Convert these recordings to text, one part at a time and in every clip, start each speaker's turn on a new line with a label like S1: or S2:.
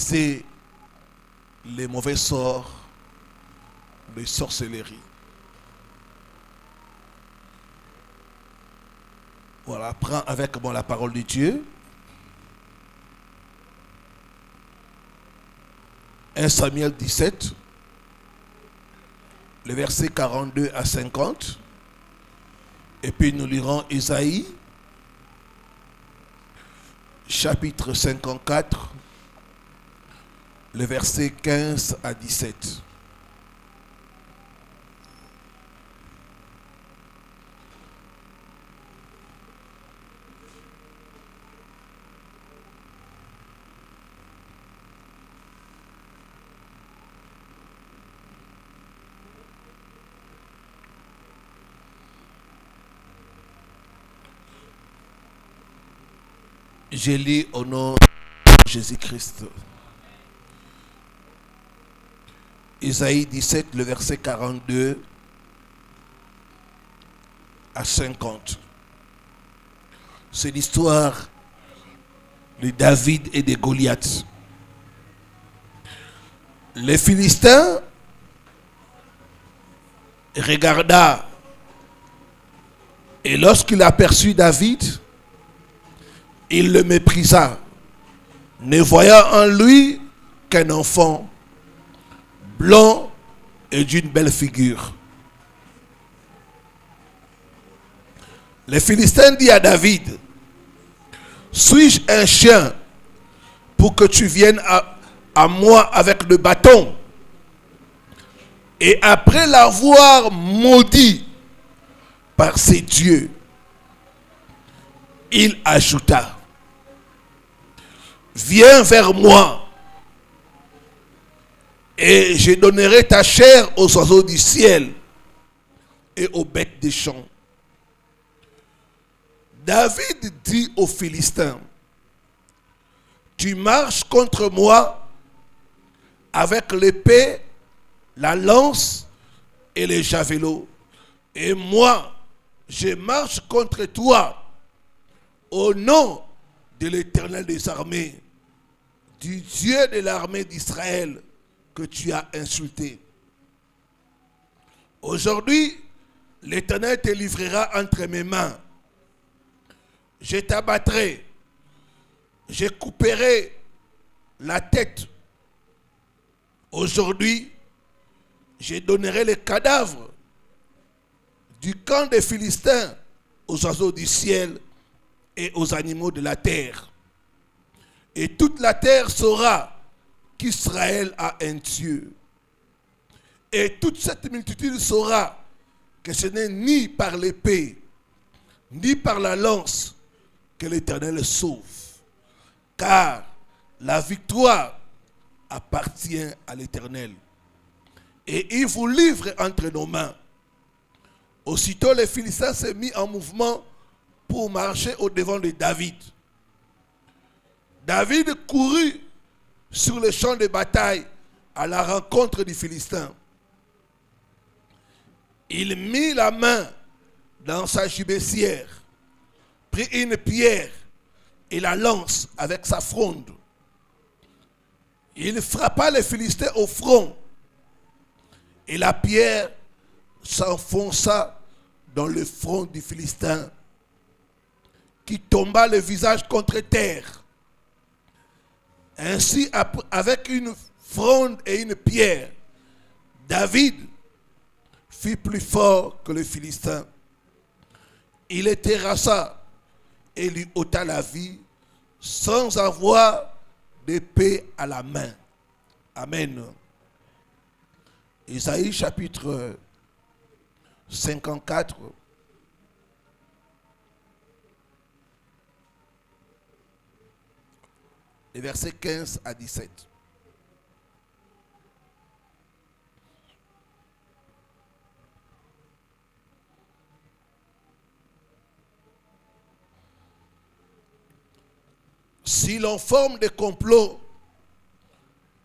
S1: briser les mauvais sorts de sorcellerie. Voilà, prends avec moi la parole de Dieu. 1 Samuel 17, le verset 42 à 50. Et puis nous lirons Isaïe, chapitre 54, le verset 15 à 17. Je lis au nom de Jésus-Christ. Isaïe 17, le verset 42 à 50. C'est l'histoire de David et de Goliath. Les Philistins regarda et lorsqu'il aperçut David, il le méprisa, ne voyant en lui qu'un enfant blond et d'une belle figure. Les Philistins dirent à David, suis-je un chien pour que tu viennes à moi avec le bâton? Et après l'avoir maudit par ses dieux, il ajouta, viens vers moi et je donnerai ta chair aux oiseaux du ciel et aux bêtes des champs. David dit aux Philistins, tu marches contre moi avec l'épée, la lance et les javelots, et moi je marche contre toi au nom de l'Éternel des armées, du Dieu de l'armée d'Israël que tu as insulté. Aujourd'hui, l'Éternel te livrera entre mes mains. Je t'abattrai, je couperai la tête. Aujourd'hui, je donnerai les cadavres du camp des Philistins aux oiseaux du ciel et aux animaux de la terre. Et toute la terre saura qu'Israël a un Dieu. Et toute cette multitude saura que ce n'est ni par l'épée, ni par la lance que l'Éternel sauve. Car la victoire appartient à l'Éternel. Et il vous livre entre nos mains. Aussitôt les Philistins se mis en mouvement pour marcher au-devant de David. David courut sur le champ de bataille à la rencontre du Philistin. Il mit la main dans sa gibecière, prit une pierre et la lance avec sa fronde. Il frappa les Philistins au front et la pierre s'enfonça dans le front du Philistin, qui tomba le visage contre terre. Ainsi, avec une fronde et une pierre, David fut plus fort que le Philistin. Il le terrassa et lui ôta la vie sans avoir d'épée à la main. Amen. Isaïe chapitre 54. Les versets 15 à 17. Si l'on forme des complots,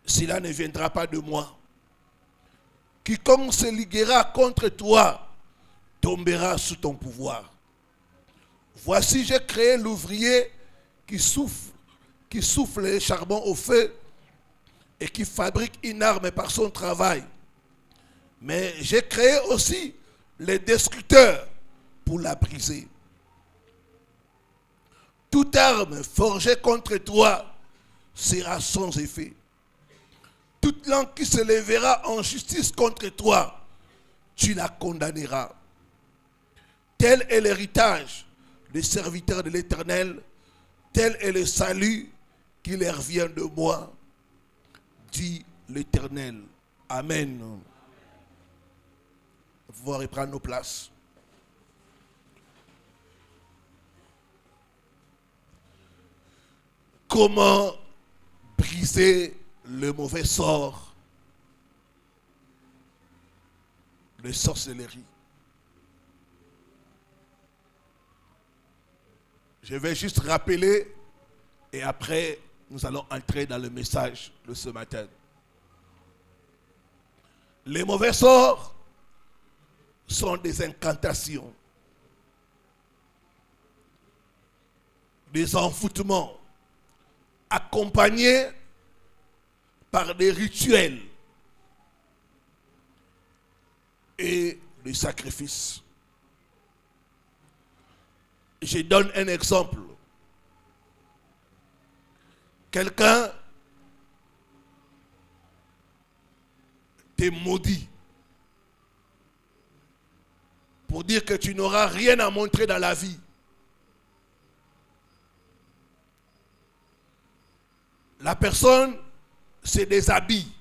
S1: cela ne viendra pas de moi. Quiconque se liguera contre toi tombera sous ton pouvoir. Voici, j'ai créé l'ouvrier qui souffle le charbon au feu et qui fabrique une arme par son travail. Mais j'ai créé aussi les destructeurs pour la briser. Toute arme forgée contre toi sera sans effet. Toute langue qui se lèvera en justice contre toi, tu la condamneras. Tel est l'héritage des serviteurs de l'Éternel, tel est le salut qui leur vient de moi, dit l'Éternel. Amen. Nous pouvons reprendre nos places. Comment briser le mauvais sort de sorcellerie? Je vais juste rappeler et après nous allons entrer dans le message de ce matin. Les mauvais sorts sont des incantations, des envoûtements accompagnés par des rituels et des sacrifices. Je donne un exemple. Quelqu'un te maudit pour dire que tu n'auras rien à montrer dans la vie. La personne se déshabille.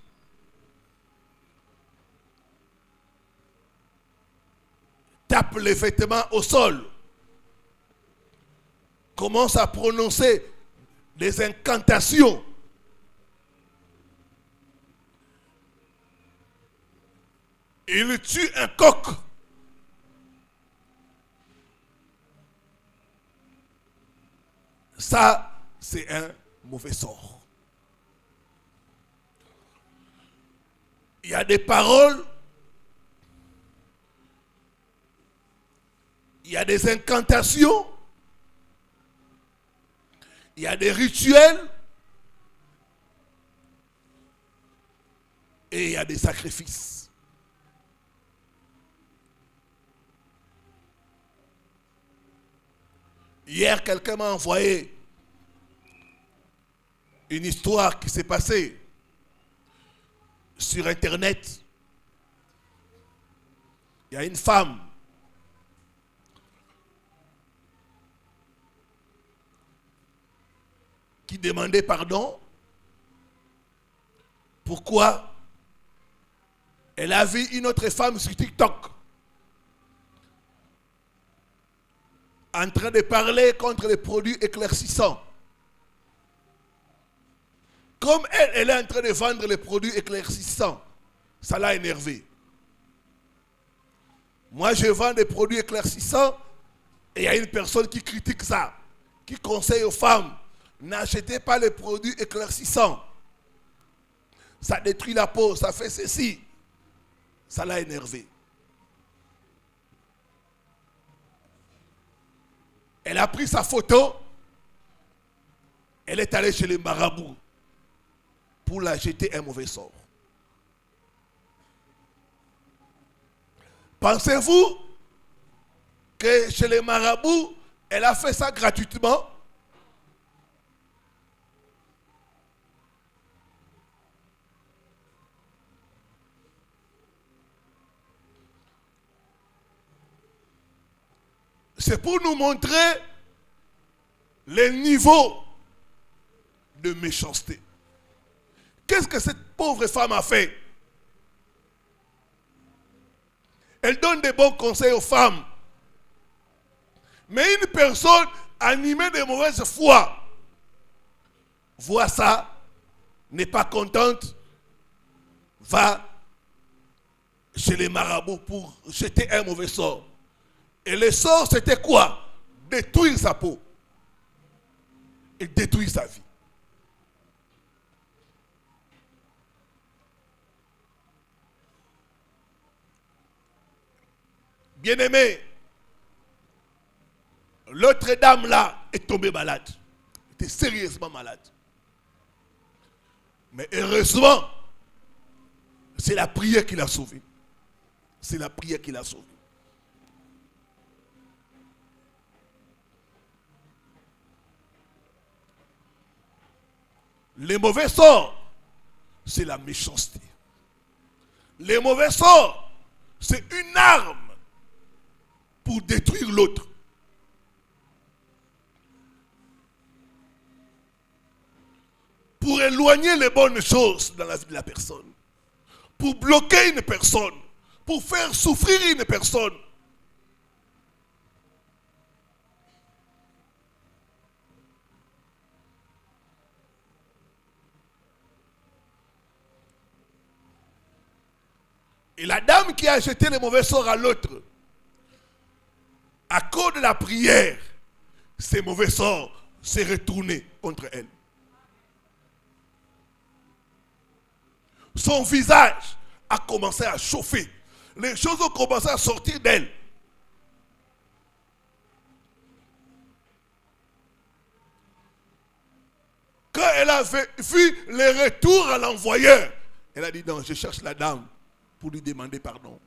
S1: Tape les vêtements au sol. Commence à prononcer des incantations. Il tue un coq. Ça, c'est un mauvais sort. Il y a des paroles, il y a des incantations, il y a des rituels et il y a des sacrifices. Hier, quelqu'un m'a envoyé une histoire qui s'est passée sur Internet. Il y a une femme qui demandait pardon. Pourquoi? Elle a vu une autre femme sur TikTok en train de parler contre les produits éclaircissants. Comme elle est en train de vendre les produits éclaircissants, ça l'a énervé. Moi, je vends des produits éclaircissants et il y a une personne qui critique ça, qui conseille aux femmes, n'achetez pas les produits éclaircissants. Ça détruit la peau, ça fait ceci. Ça l'a énervé. Elle a pris sa photo, elle est allée chez les marabouts pour la jeter un mauvais sort. Pensez-vous que chez les marabouts, elle a fait ça gratuitement? C'est pour nous montrer les niveaux de méchanceté. Qu'est-ce que cette pauvre femme a fait? Elle donne des bons conseils aux femmes. Mais une personne animée de mauvaise foi voit ça, n'est pas contente, va chez les marabouts pour jeter un mauvais sort. Et le sort, c'était quoi? Détruire sa peau et détruire sa vie. Bien-aimé, l'autre dame là est tombée malade. Elle était sérieusement malade. Mais heureusement, c'est la prière qui l'a sauvé. C'est la prière qui l'a sauvé. Les mauvais sorts, c'est la méchanceté. Les mauvais sorts, c'est une arme pour détruire l'autre. Pour éloigner les bonnes choses dans la vie de la personne. Pour bloquer une personne. Pour faire souffrir une personne. Et la dame qui a jeté les mauvais sorts à l'autre, à cause de la prière, ces mauvais sorts s'est retourné contre elle. Son visage a commencé à chauffer. Les choses ont commencé à sortir d'elle. Quand elle a vu les retours à l'envoyeur, elle a dit non, je cherche la dame pour lui demander pardon.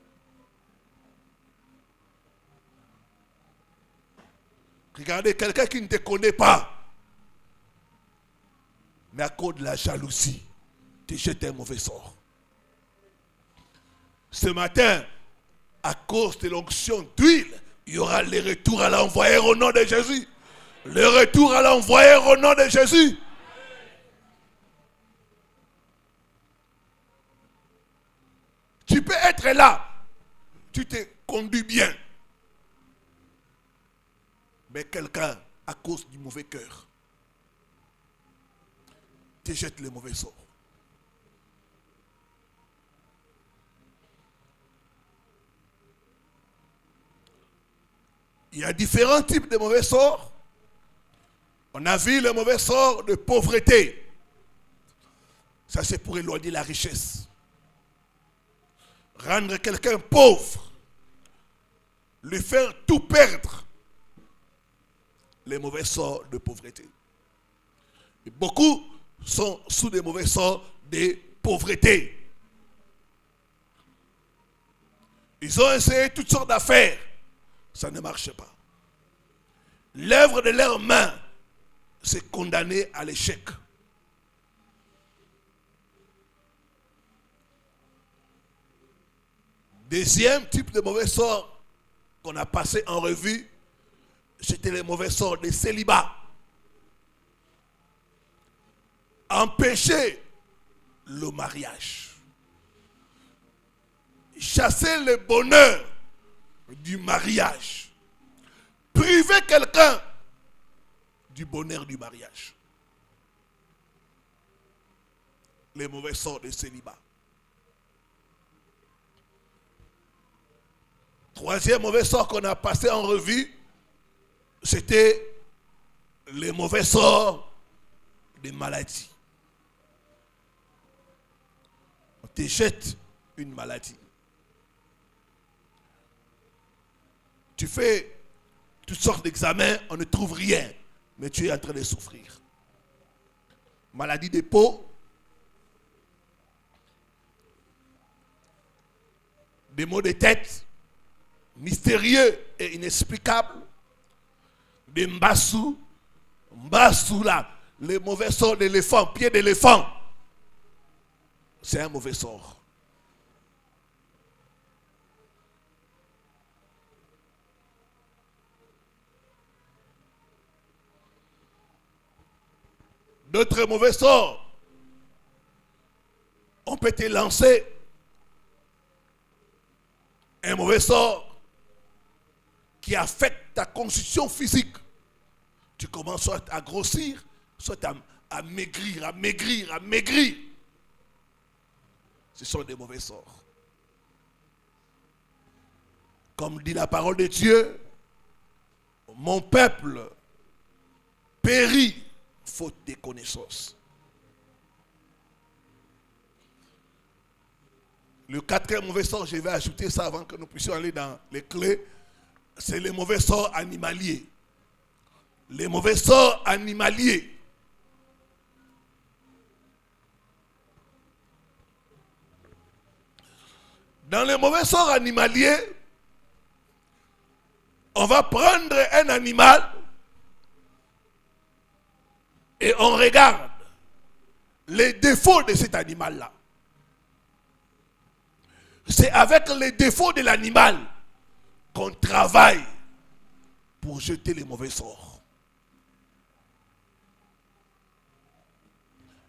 S1: Regardez, quelqu'un qui ne te connaît pas, mais à cause de la jalousie, te jette un mauvais sort. Ce matin, à cause de l'onction d'huile, il y aura le retour à l'envoyeur au nom de Jésus. Le retour à l'envoyeur au nom de Jésus. Tu peux être là, tu te conduis bien. Mais quelqu'un, à cause du mauvais cœur, te jette les mauvais sorts. Il y a différents types de mauvais sorts. On a vu le mauvais sort de pauvreté. Ça, c'est pour éloigner la richesse. Rendre quelqu'un pauvre. Lui faire tout perdre. Les mauvais sorts de pauvreté. Et beaucoup sont sous des mauvais sorts de pauvreté. Ils ont essayé toutes sortes d'affaires. Ça ne marche pas. L'œuvre de leurs mains, c'est condamné à l'échec. Deuxième type de mauvais sort qu'on a passé en revue, c'était les mauvais sorts des célibats. Empêcher le mariage. Chasser le bonheur du mariage. Priver quelqu'un du bonheur du mariage. Les mauvais sorts de célibat. Troisième mauvais sort qu'on a passé en revue, c'était les mauvais sorts des maladies. On te jette une maladie. Tu fais toutes sortes d'examens, on ne trouve rien, mais tu es en train de souffrir. Maladie des peaux, des maux de tête, mystérieux et inexplicables, des mbassou là, les mauvais sorts d'éléphant, pied d'éléphant. C'est un mauvais sort. D'autres mauvais sorts, on peut te lancer un mauvais sort qui affecte ta constitution physique. Tu commences soit à grossir, soit à maigrir. Ce sont des mauvais sorts. Comme dit la parole de Dieu, mon peuple périt faute de connaissances. Le quatrième mauvais sort, je vais ajouter ça avant que nous puissions aller dans les clés, c'est les mauvais sorts animaliers. Les mauvais sorts animaliers. Dans les mauvais sorts animaliers, on va prendre un animal et on regarde les défauts de cet animal-là. C'est avec les défauts de l'animal qu'on travaille pour jeter les mauvais sorts.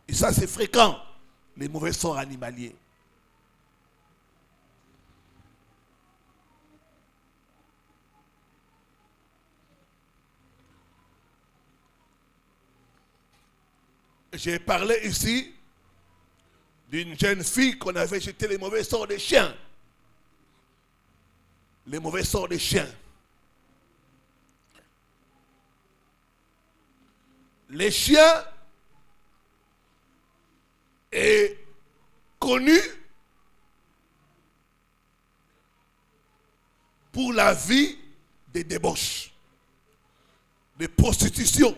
S1: Et ça, c'est fréquent, les mauvais sorts animaliers. J'ai parlé ici d'une jeune fille qu'on avait jeté les mauvais sorts des chiens. Les mauvais sorts des chiens. Les chiens est connu pour la vie des débauches, de prostitution.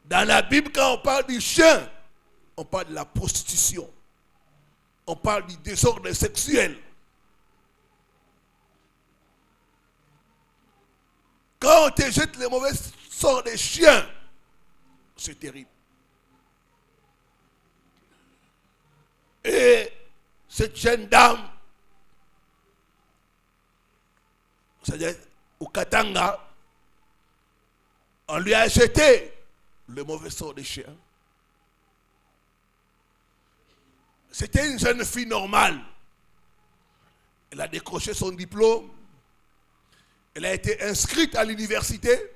S1: Dans la Bible, quand on parle du chien, on parle de la prostitution. On parle du désordre sexuel. Quand on te jette les mauvais sorts des chiens, c'est terrible. Et cette jeune dame, c'est-à-dire au Katanga, on lui a jeté le mauvais sort des chiens. C'était une jeune fille normale. Elle a décroché son diplôme. Elle a été inscrite à l'université.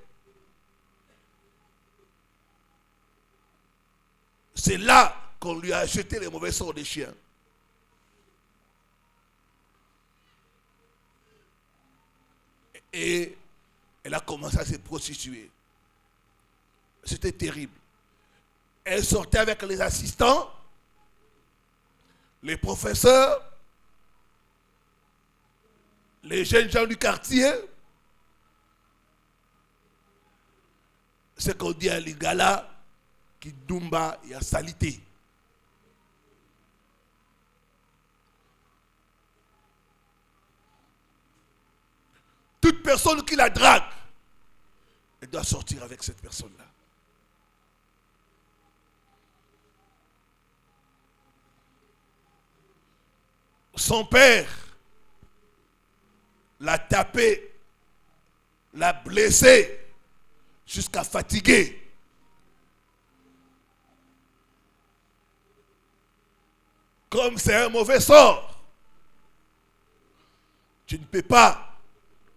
S1: C'est là qu'on lui a jeté les mauvais sorts des chiens. Et elle a commencé à se prostituer. C'était terrible. Elle sortait avec les assistants, les professeurs, les jeunes gens du quartier. C'est qu'on dit à Lingala, qui Dumba, il y a salité. Toute personne qui la drague, elle doit sortir avec cette personne-là. Son père l'a tapé, l'a blessé jusqu'à fatiguer. Comme c'est un mauvais sort, tu ne peux pas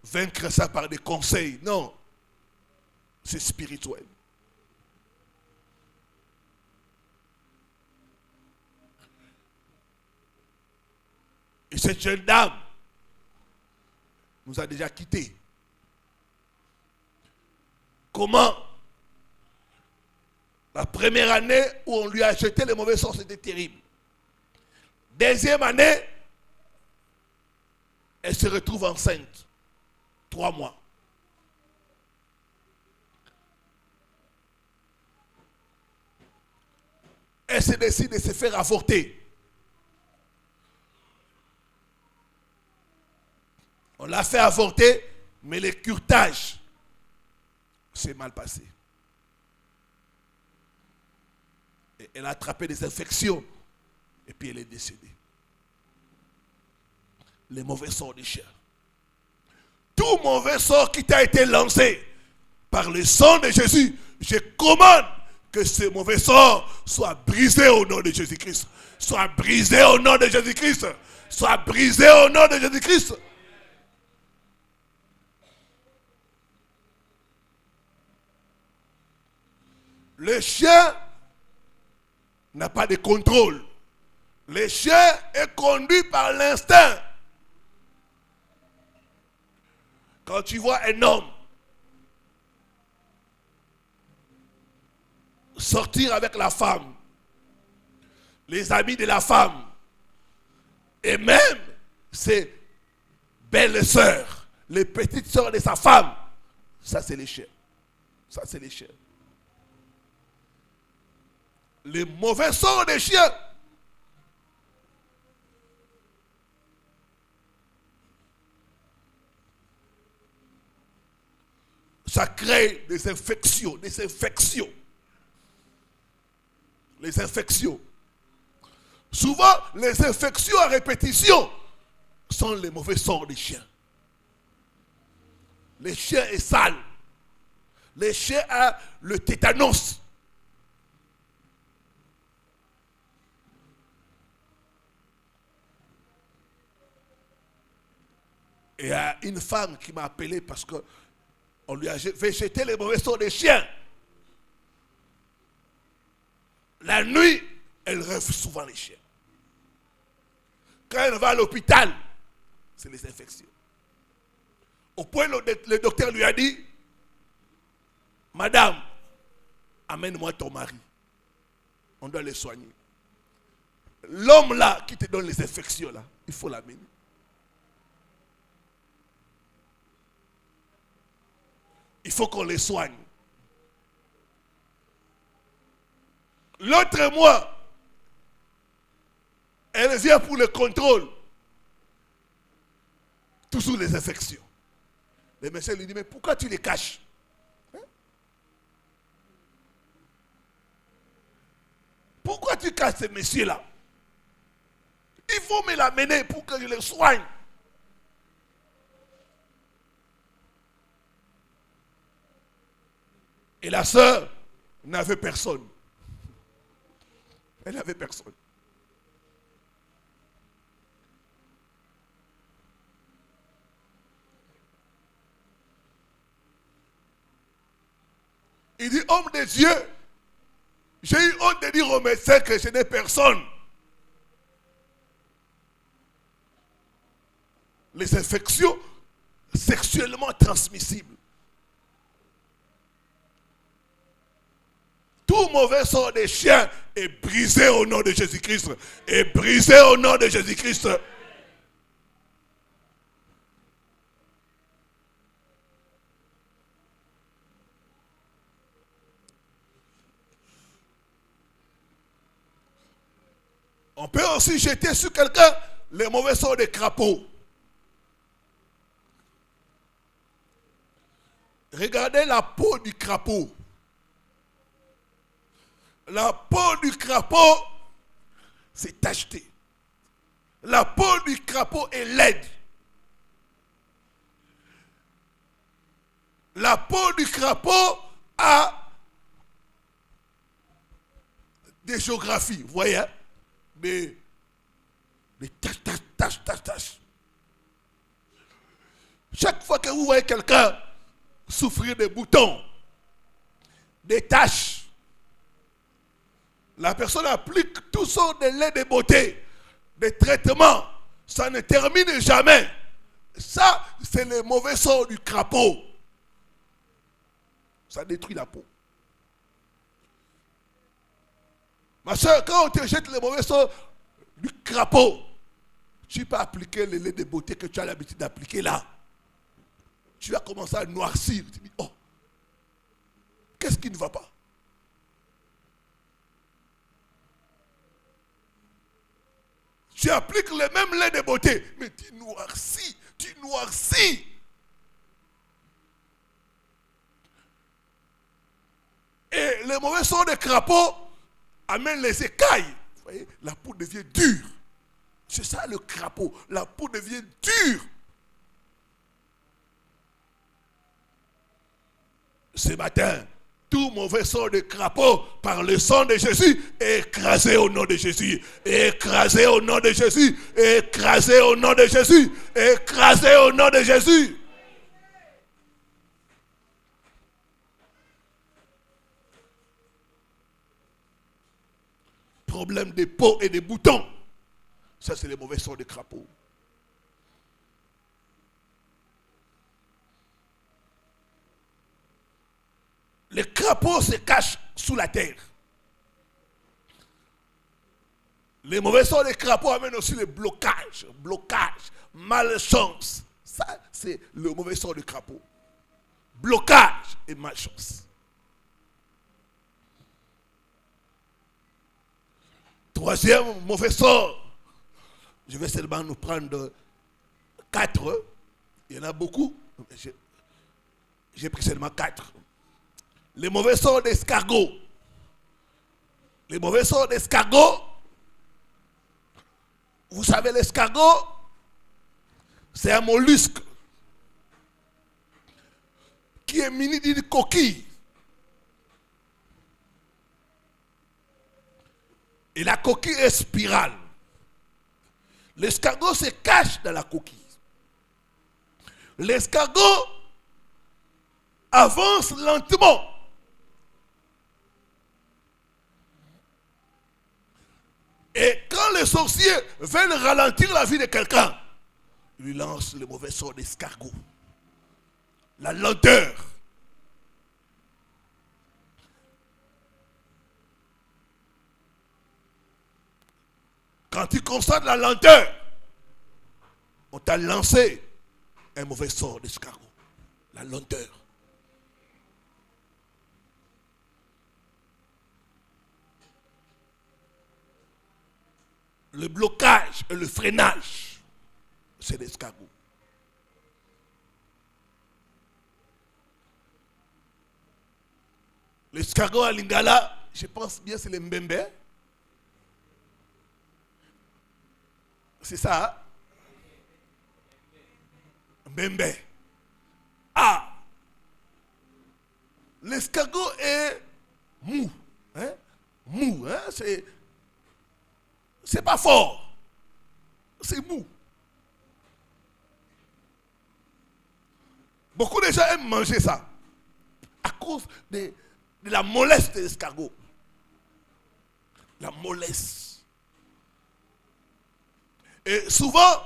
S1: vaincre ça par des conseils. Non, c'est spirituel. Et cette jeune dame nous a déjà quittés. Comment? La première année où on lui a jeté les mauvais sorts, c'était terrible. Deuxième année, elle se retrouve enceinte. 3 mois. Elle se décide de se faire avorter. On l'a fait avorter, mais le curetage s'est mal passé. Et elle a attrapé des infections et puis elle est décédée. Les mauvais sorts des chiens. Tout mauvais sort qui t'a été lancé par le sang de Jésus, je commande que ce mauvais sort soit brisé au nom de Jésus-Christ. Soit brisé au nom de Jésus-Christ. Soit brisé au nom de Jésus-Christ. Le chien n'a pas de contrôle. Le chien est conduit par l'instinct. Quand tu vois un homme sortir avec la femme, les amis de la femme, et même ses belles sœurs, les petites sœurs de sa femme, ça c'est les chiens. Ça c'est les chiens. Les mauvais sorts des chiens. ça crée des infections, des infections. Les infections. Souvent, les infections à répétition sont les mauvais sorts des chiens. Les chiens est sale. Les chiens ont le tétanos. Et il y a une femme qui m'a appelé parce qu'on lui a fait jeter les mauvais sorts des chiens. La nuit, elle rêve souvent les chiens. Quand elle va à l'hôpital, c'est les infections. Au point où le docteur lui a dit, Madame, amène-moi ton mari. On doit le soigner. L'homme là qui te donne les infections là, il faut l'amener. Il faut qu'on les soigne. L'autre mois, elle vient pour le contrôle. Toujours les infections. Le médecin lui dit, mais pourquoi tu les caches? Pourquoi tu caches ces messieurs-là? Il faut me l'amener pour que je les soigne. Et la sœur n'avait personne. Elle n'avait personne. Il dit, homme de Dieu, j'ai eu honte de dire au médecin que je n'ai personne. Les infections sexuellement transmissibles. Tout mauvais sort des chiens est brisé au nom de Jésus-Christ. Est brisé au nom de Jésus-Christ. On peut aussi jeter sur quelqu'un les mauvais sorts des crapauds. Regardez la peau du crapaud. La peau du crapaud, c'est tacheté. La peau du crapaud est laide. La peau du crapaud a des géographies, vous voyez, hein? Des taches. Chaque fois que vous voyez quelqu'un souffrir des boutons, des taches, la personne applique tout son délai de beauté, des traitements, ça ne termine jamais. Ça, c'est le mauvais sort du crapaud. Ça détruit la peau. Ma soeur, quand on te jette le mauvais sort du crapaud, tu peux appliquer le lait de beauté que tu as l'habitude d'appliquer là. Tu vas commencer à noircir. Tu dis, oh, qu'est-ce qui ne va pas? Tu appliques le même lait de beauté, mais tu noircis. Et le mauvais sort de crapaud amène les écailles. Vous voyez, la peau devient dure. C'est ça le crapaud. La peau devient dure. Ce matin, tout mauvais sort de crapaud par le sang de Jésus est écrasé au nom de Jésus. Écrasé au nom de Jésus. Écrasé au nom de Jésus. Écrasé au nom de Jésus. Problème de peau et de boutons. Ça, c'est les mauvais sorts de crapaud. Les crapauds se cachent sous la terre. Les mauvais sorts des crapauds amènent aussi le blocage, malchance. Ça, c'est le mauvais sort du crapaud. Blocage et malchance. Troisième mauvais sort. Je vais seulement nous prendre 4. Il y en a beaucoup. J'ai pris seulement 4. Les mauvais sorts d'escargot. Les mauvais sorts d'escargot. Vous savez, l'escargot, c'est un mollusque qui est muni d'une coquille. Et la coquille est spirale. L'escargot se cache dans la coquille. L'escargot avance lentement. Et quand les sorciers veulent ralentir la vie de quelqu'un, ils lui lancent le mauvais sort d'escargot. La lenteur. Quand tu constates la lenteur, on t'a lancé un mauvais sort d'escargot. La lenteur. Le blocage et le freinage, c'est l'escargot. L'escargot à Lingala, je pense bien c'est le mbembe. C'est ça, hein? Mbembe. Ah! L'escargot est mou. Hein? Mou, hein? C'est pas fort. C'est mou. Beaucoup de gens aiment manger ça. À cause de la mollesse de l'escargot. La mollesse. Et souvent,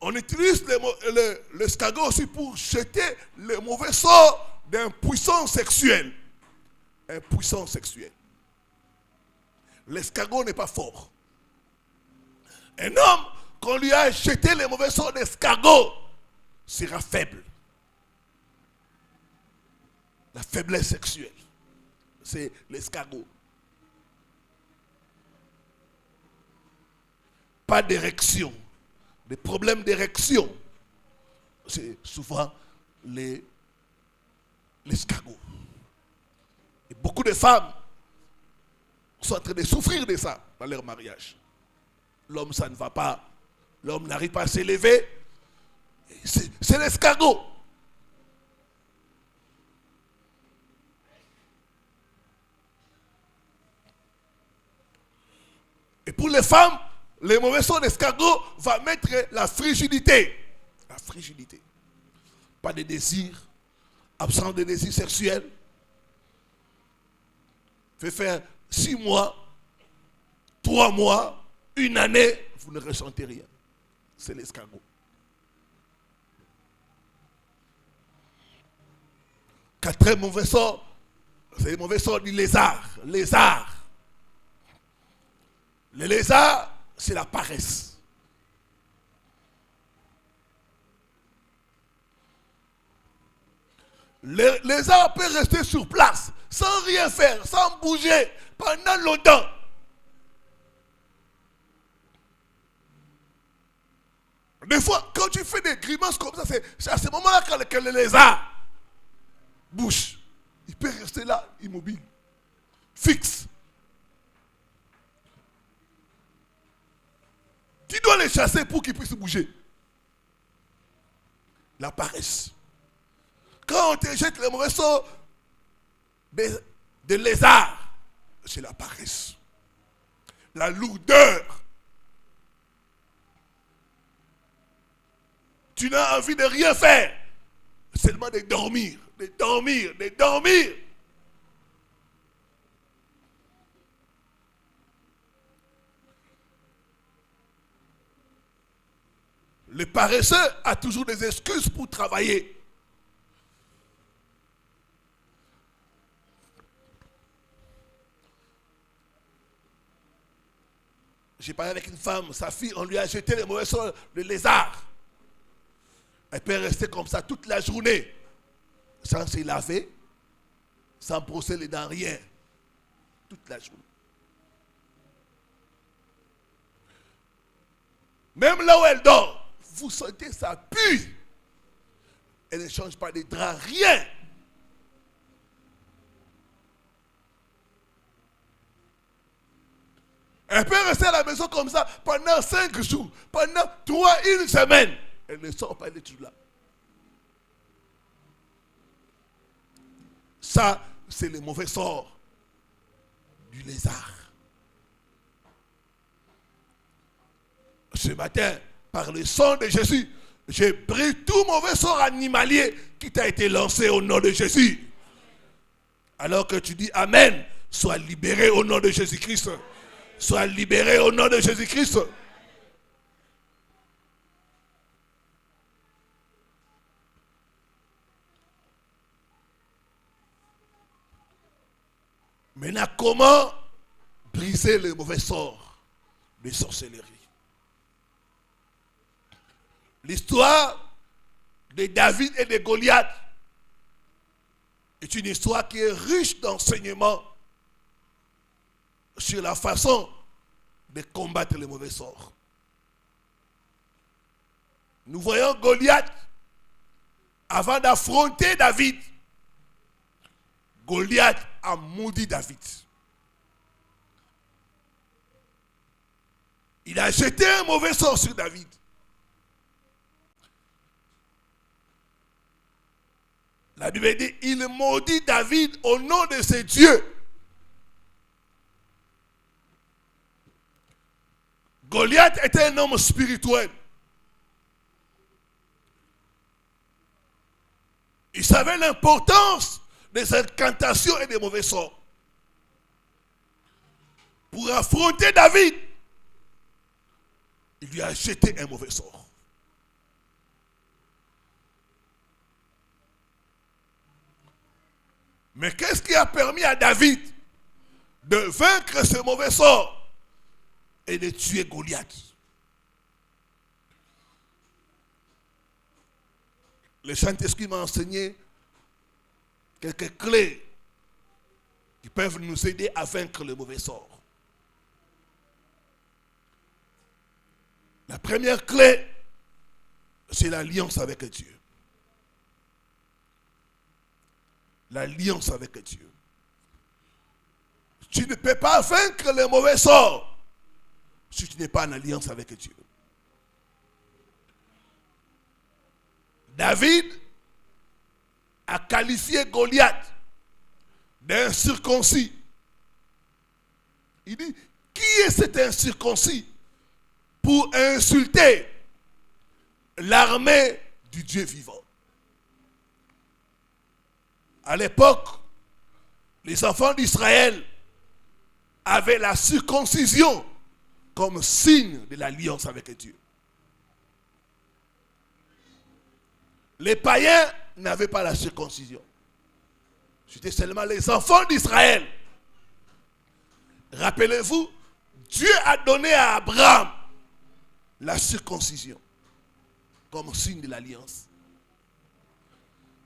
S1: on utilise l'escargot aussi pour jeter le mauvais sort d'un puissant sexuel. Un puissant sexuel. L'escargot n'est pas fort. Un homme, qu'on lui a jeté le mauvais sort d'escargot, sera faible. La faiblesse sexuelle, c'est l'escargot. Pas d'érection. Des problèmes d'érection, c'est souvent l'escargot. Et beaucoup de femmes sont en train de souffrir de ça dans leur mariage. L'homme, ça ne va pas. L'homme n'arrive pas à s'élever. C'est l'escargot. Et pour les femmes, le mauvais sort d'escargot va mettre la frigidité. La frigidité. Pas de désir. Absence de désir sexuel. Fait faire 6 mois, 3 mois, 1 année, vous ne ressentez rien. C'est l'escargot. Quatrième mauvais sort, c'est le mauvais sort du lézard. Lézard. Le lézard, c'est la paresse. Le lézard peut rester sur place, sans rien faire, sans bouger, pendant longtemps. Des fois, quand tu fais des grimaces comme ça, c'est à ce moment-là que le lézard bouge. Il peut rester là, immobile, fixe. Tu dois les chasser pour qu'ils puissent bouger. La paresse. Quand on te jette le mauvais sort de lézard, c'est la paresse. La lourdeur. Tu n'as envie de rien faire. Seulement de dormir, de dormir, de dormir. Le paresseux a toujours des excuses pour travailler. J'ai parlé avec une femme, sa fille, on lui a jeté les mauvais sorts, le lézard. Elle peut rester comme ça toute la journée, sans se laver, sans brosser les dents, rien. Toute la journée. Même là où elle dort, vous sentez ça pue. Elle ne change pas de drap, rien. Elle peut rester à la maison comme ça pendant 5 jours, pendant 1 semaine. Elle ne sort pas de tout là. Ça, c'est le mauvais sort du lézard. Ce matin, par le sang de Jésus, j'ai pris tout mauvais sort animalier qui t'a été lancé au nom de Jésus. Alors que tu dis Amen, sois libéré au nom de Jésus-Christ. Sois libéré au nom de Jésus-Christ. Maintenant, comment briser le mauvais sort de sorcellerie? L'histoire de David et de Goliath est une histoire qui est riche d'enseignements sur la façon de combattre le mauvais sort. Nous voyons Goliath, avant d'affronter David, Goliath a maudit David. Il a jeté un mauvais sort sur David. La Bible dit, il maudit David au nom de ses dieux. Goliath était un homme spirituel. Il savait l'importance des incantations et des mauvais sorts. Pour affronter David, il lui a jeté un mauvais sort. Mais qu'est-ce qui a permis à David de vaincre ce mauvais sort et de tuer Goliath? Le Saint-Esprit m'a enseigné quelques clés qui peuvent nous aider à vaincre le mauvais sort. La première clé, c'est l'alliance avec Dieu. L'alliance avec Dieu. Tu ne peux pas vaincre le mauvais sort si tu n'es pas en alliance avec Dieu. David a qualifié Goliath d'incirconcis. Il dit, qui est cet incirconcis pour insulter l'armée du Dieu vivant? À l'époque, les enfants d'Israël avaient la circoncision comme signe de l'alliance avec Dieu. Les païens n'avaient pas la circoncision. C'était seulement les enfants d'Israël. Rappelez-vous, Dieu a donné à Abraham la circoncision comme signe de l'alliance.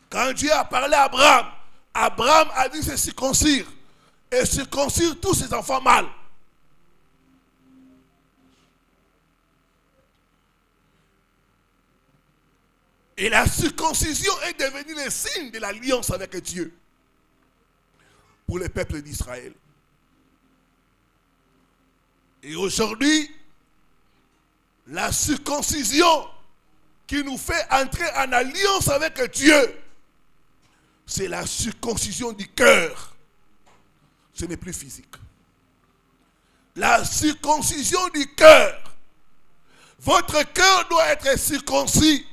S1: Quand Dieu a parlé à Abraham, Abraham a dit se circoncire et circoncire tous ses enfants mâles. Et la circoncision est devenue le signe de l'alliance avec Dieu pour le peuple d'Israël. Et aujourd'hui, la circoncision qui nous fait entrer en alliance avec Dieu, c'est la circoncision du cœur. Ce n'est plus physique. La circoncision du cœur. Votre cœur doit être circoncis.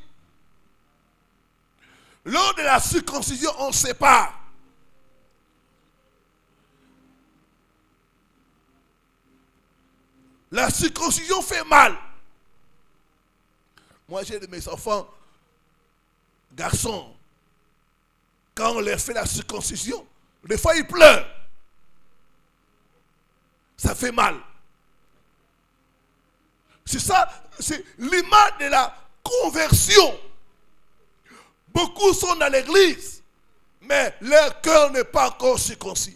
S1: Lors de la circoncision, on sépare. La circoncision fait mal. Moi, j'ai de mes enfants, garçons, quand on leur fait la circoncision, des fois ils pleurent. Ça fait mal. C'est ça, c'est l'image de la conversion. Beaucoup sont dans l'église, mais leur cœur n'est pas encore circoncis.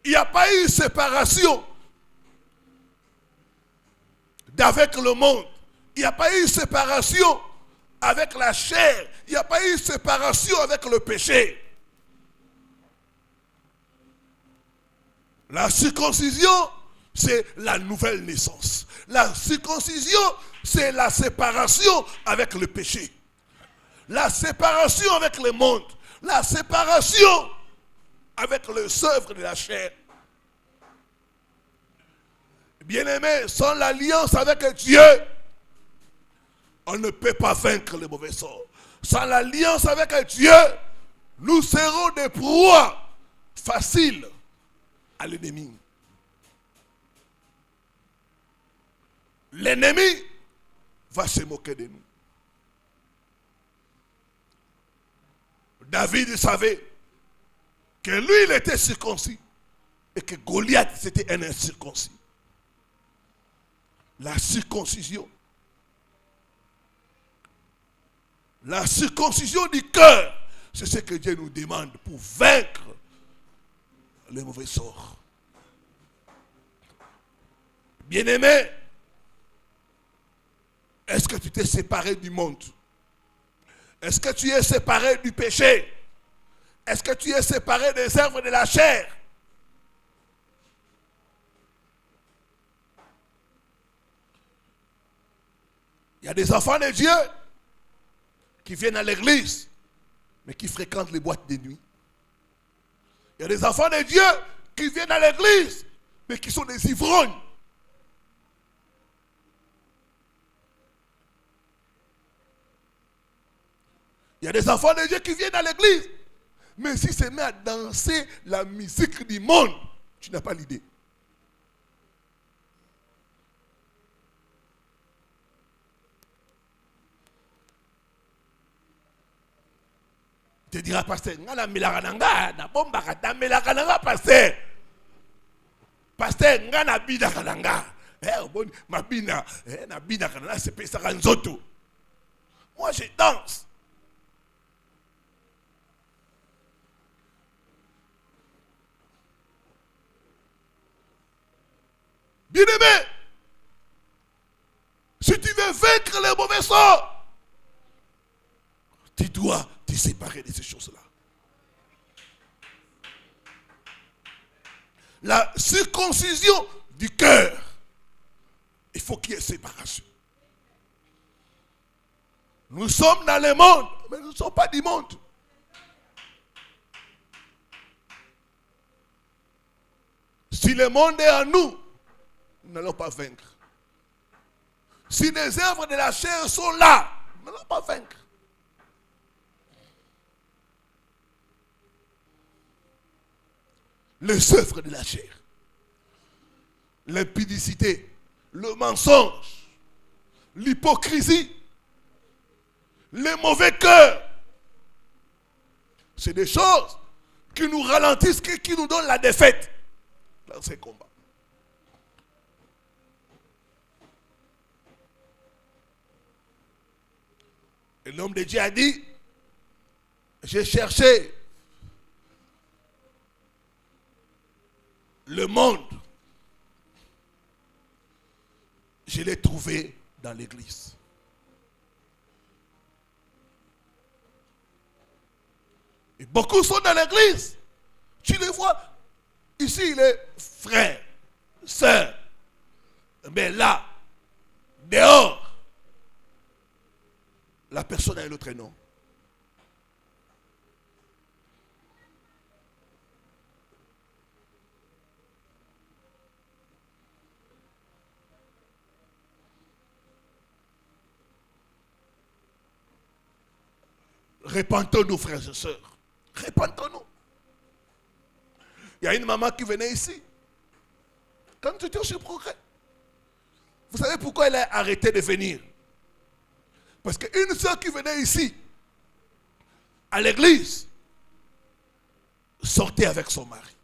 S1: Il n'y a pas eu séparation d'avec le monde. Il n'y a pas eu séparation avec la chair. Il n'y a pas eu séparation avec le péché. La circoncision, c'est la nouvelle naissance. La circoncision, c'est la séparation avec le péché. La séparation avec le monde. La séparation avec les œuvres de la chair. Bien-aimés, sans l'alliance avec Dieu, on ne peut pas vaincre le mauvais sort. Sans l'alliance avec Dieu, nous serons des proies faciles à l'ennemi. L'ennemi va se moquer de nous. David savait que lui, il était circoncis et que Goliath, c'était un incirconcis. La circoncision du cœur, c'est ce que Dieu nous demande pour vaincre les mauvais sorts. Bien-aimé, est-ce que tu t'es séparé du monde? Est-ce que tu es séparé du péché? Est-ce que tu es séparé des œuvres de la chair? Il y a des enfants de Dieu qui viennent à l'église, mais qui fréquentent les boîtes de nuit. Il y a des enfants de Dieu qui viennent à l'église, mais qui sont des ivrognes. Il y a des enfants de Dieu qui viennent à l'église, mais s'ils se mettent à danser la musique du monde, tu n'as pas l'idée. Tu te diras, pasteur, ngana milakananga, na bomba kata milakananga, pasteur. Pasteur, ngana bina kananga. Ma bina, na bina kananga, c'est pesa kanzoto. Moi, je danse. Bien-aimé, si tu veux vaincre les mauvais sorts, tu dois te séparer de ces choses-là. La circoncision du cœur, il faut qu'il y ait séparation. Nous sommes dans le monde, mais nous ne sommes pas du monde. Si le monde est en nous, nous n'allons pas vaincre. Si les œuvres de la chair sont là, nous n'allons pas vaincre. Les œuvres de la chair, l'impudicité, le mensonge, l'hypocrisie, les mauvais cœurs, c'est des choses qui nous ralentissent, qui nous donnent la défaite dans ces combats. Et l'homme de Dieu a dit, j'ai cherché le monde, je l'ai trouvé dans l'église. Et beaucoup sont dans l'église. Tu les vois. Ici, il est frère, sœur. Mais là, dehors, la personne a un autre nom. Repentons-nous, frères et sœurs. Repentons-nous. Il y a une maman qui venait ici. Quand tu étais au Progrès. Vous savez pourquoi elle a arrêté de venir? Parce qu'une sœur qui venait ici, à l'église, sortait avec son mari.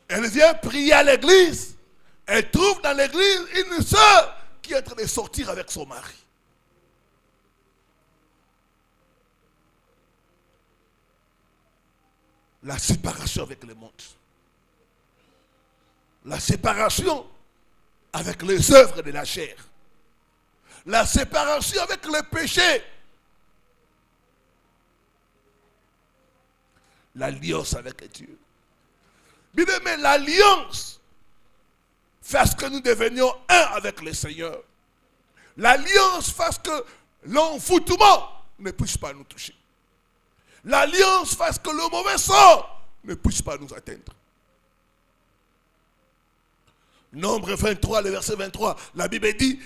S1: Elle vient prier à l'église. Elle trouve dans l'église une sœur qui est en train de sortir avec son mari. La séparation avec le monde. La séparation avec les œuvres de la chair. la séparation avec le péché. L'alliance avec Dieu. Bien aimé, l'alliance fait ce que nous devenions un avec le Seigneur. L'alliance fait que l'envoûtement ne puisse pas nous toucher. L'alliance fait que le mauvais sort ne puisse pas nous atteindre. Nombre 23, le verset 23, la Bible dit,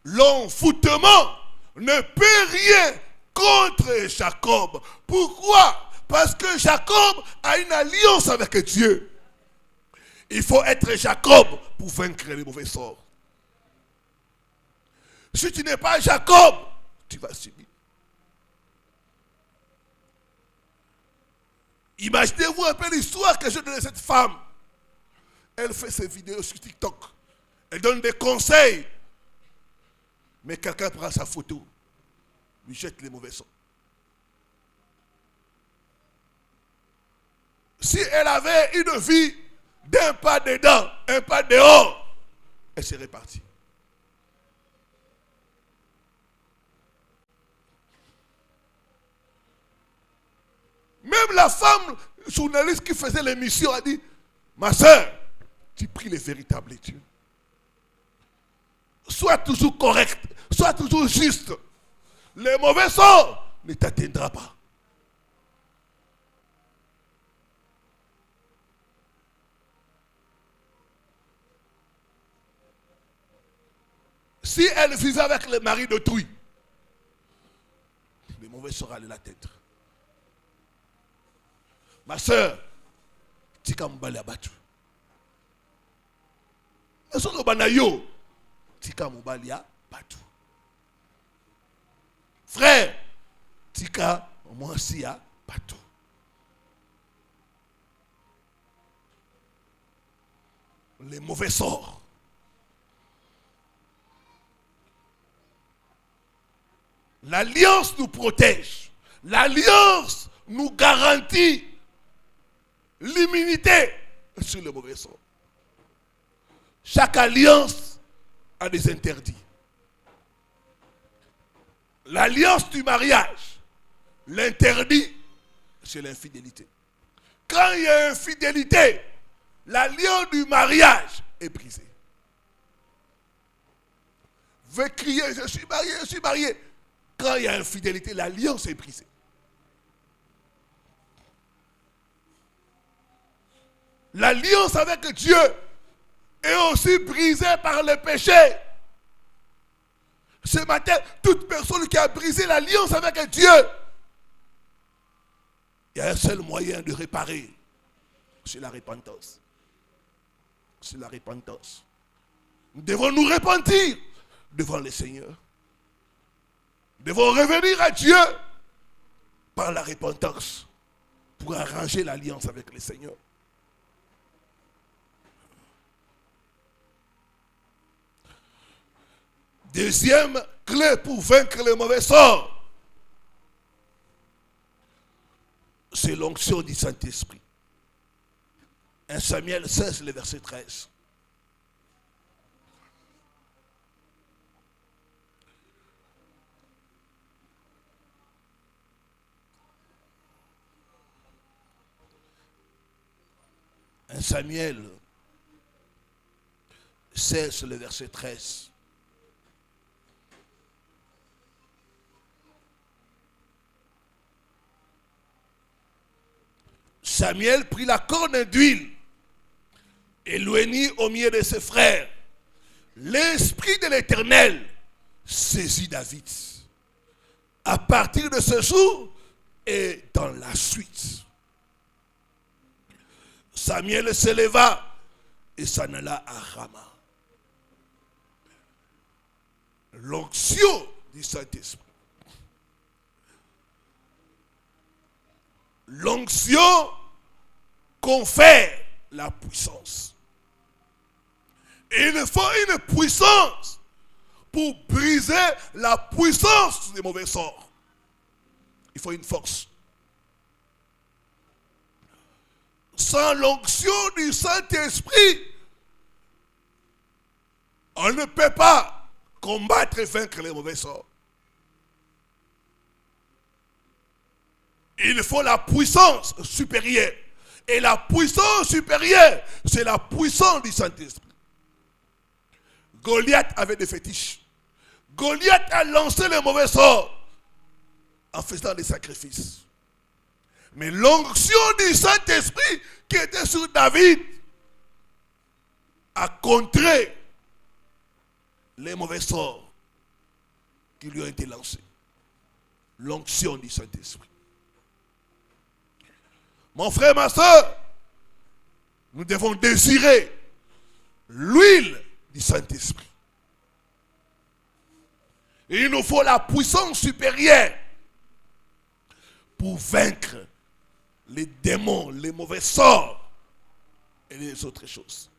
S1: l'envoûtement ne peut rien contre Jacob. Pourquoi? Parce que Jacob a une alliance avec Dieu. Il faut être Jacob pour vaincre les mauvais sorts. Si tu n'es pas Jacob, tu vas subir. Imaginez-vous un peu l'histoire que je donne à cette femme. Elle fait ses vidéos sur TikTok. Elle donne des conseils. Mais quelqu'un prend sa photo, lui jette les mauvais sorts. Si elle avait une vie d'un pas dedans, un pas dehors, elle serait partie. Même la femme journaliste qui faisait l'émission a dit, ma soeur, tu pries le véritable Dieu. Sois toujours correct, sois toujours juste. Les mauvais sorts ne t'atteindront pas. Si elle vivait avec le mari d'autrui, les mauvais sorts allaient l'atteindre. Ma soeur, tu as m'bali abattu. Mais son obanayo, tu as m'bali abattu. Frère, tu as moi aussi abattu. Les mauvais sorts. L'alliance nous protège. L'alliance nous garantit l'immunité sur le mauvais sort. Chaque alliance a des interdits. L'alliance du mariage, l'interdit, c'est l'infidélité. Quand il y a infidélité, l'alliance du mariage est brisée. Vous pouvez crier, je suis marié, je suis marié. Quand il y a infidélité, l'alliance est brisée. L'alliance avec Dieu est aussi brisée par le péché. Ce matin, toute personne qui a brisé l'alliance avec Dieu, il y a un seul moyen de réparer, c'est la repentance. C'est la repentance. Nous devons nous repentir devant le Seigneur. Nous devons revenir à Dieu par la repentance pour arranger l'alliance avec le Seigneur. Deuxième clé pour vaincre le mauvais sort, c'est l'onction du Saint-Esprit. 1 Samuel 16, le verset 13. Samuel 16, le verset 13. Samuel prit la corne d'huile et l'oignit au milieu de ses frères. L'Esprit de l'Éternel saisit David. À partir de ce jour et dans la suite, Samuel se leva et s'en alla à Rama. L'onction du Saint-Esprit. L'onction confère la puissance. Et il faut une puissance pour briser la puissance des mauvais sorts. Il faut une force. Sans l'onction du Saint-Esprit, on ne peut pas combattre et vaincre les mauvais sorts. Il faut la puissance supérieure. Et la puissance supérieure, c'est la puissance du Saint-Esprit. Goliath avait des fétiches. Goliath a lancé les mauvais sorts en faisant des sacrifices. Mais l'onction du Saint-Esprit qui était sur David a contré les mauvais sorts qui lui ont été lancés. L'onction du Saint-Esprit. Mon frère, ma soeur, nous devons désirer l'huile du Saint-Esprit. Et il nous faut la puissance supérieure pour vaincre les démons, les mauvais sorts et les autres choses.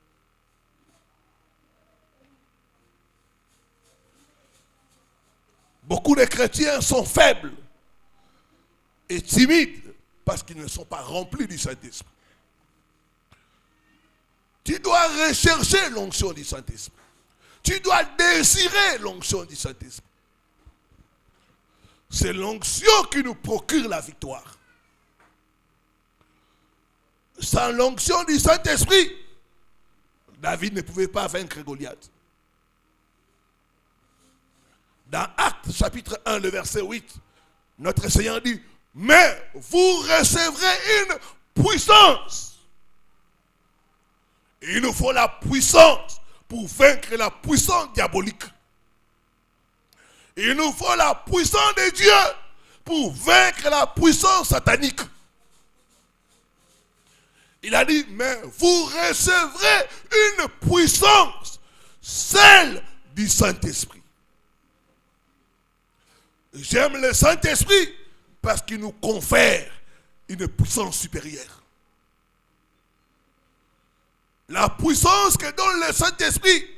S1: Beaucoup de chrétiens sont faibles et timides parce qu'ils ne sont pas remplis du Saint-Esprit. Tu dois rechercher l'onction du Saint-Esprit. Tu dois désirer l'onction du Saint-Esprit. C'est l'onction qui nous procure la victoire. Sans l'onction du Saint-Esprit, David ne pouvait pas vaincre Goliath. Dans Actes chapitre 1, le verset 8, notre Seigneur dit, mais vous recevrez une puissance. Il nous faut la puissance pour vaincre la puissance diabolique. Il nous faut la puissance de Dieu pour vaincre la puissance satanique. Il a dit, mais vous recevrez une puissance, celle du Saint-Esprit. J'aime le Saint-Esprit parce qu'il nous confère une puissance supérieure. La puissance que donne le Saint-Esprit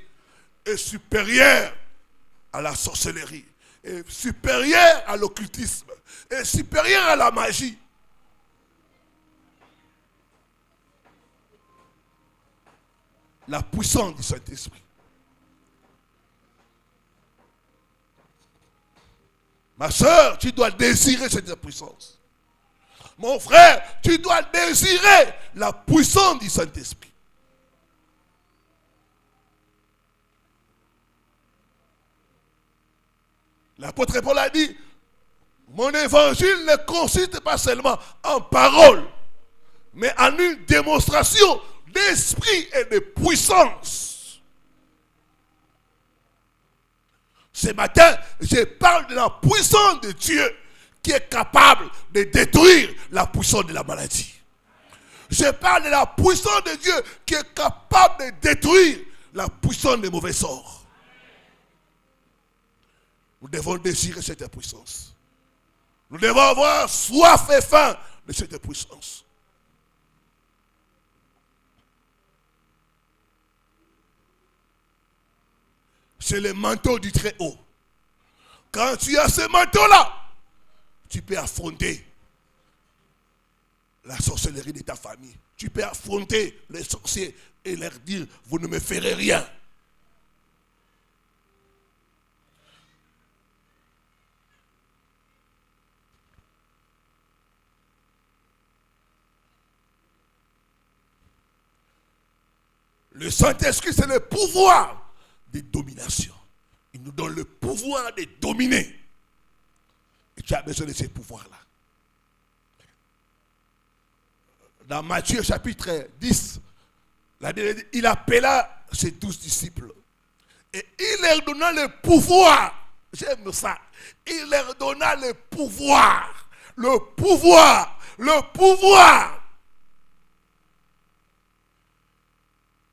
S1: est supérieure à la sorcellerie, est supérieure à l'occultisme, est supérieure à la magie. La puissance du Saint-Esprit. Ma soeur, tu dois désirer cette puissance. Mon frère, tu dois désirer la puissance du Saint-Esprit. L'apôtre Paul a dit, mon évangile ne consiste pas seulement en paroles, mais en une démonstration d'esprit et de puissance. Ce matin, je parle de la puissance de Dieu qui est capable de détruire la puissance de la maladie. Je parle de la puissance de Dieu qui est capable de détruire la puissance des mauvais sorts. Nous devons désirer cette puissance. Nous devons avoir soif et faim de cette puissance. C'est le manteau du Très-Haut. Quand tu as ce manteau-là, tu peux affronter la sorcellerie de ta famille. Tu peux affronter les sorciers et leur dire, vous ne me ferez rien. Le Saint-Esprit, c'est le pouvoir de domination. Il nous donne le pouvoir de dominer. Et tu as besoin de ces pouvoirs-là. Dans Matthieu chapitre 10, il appela ses 12 disciples. Et il leur donna le pouvoir. J'aime ça. Il leur donna le pouvoir. Le pouvoir. Le pouvoir.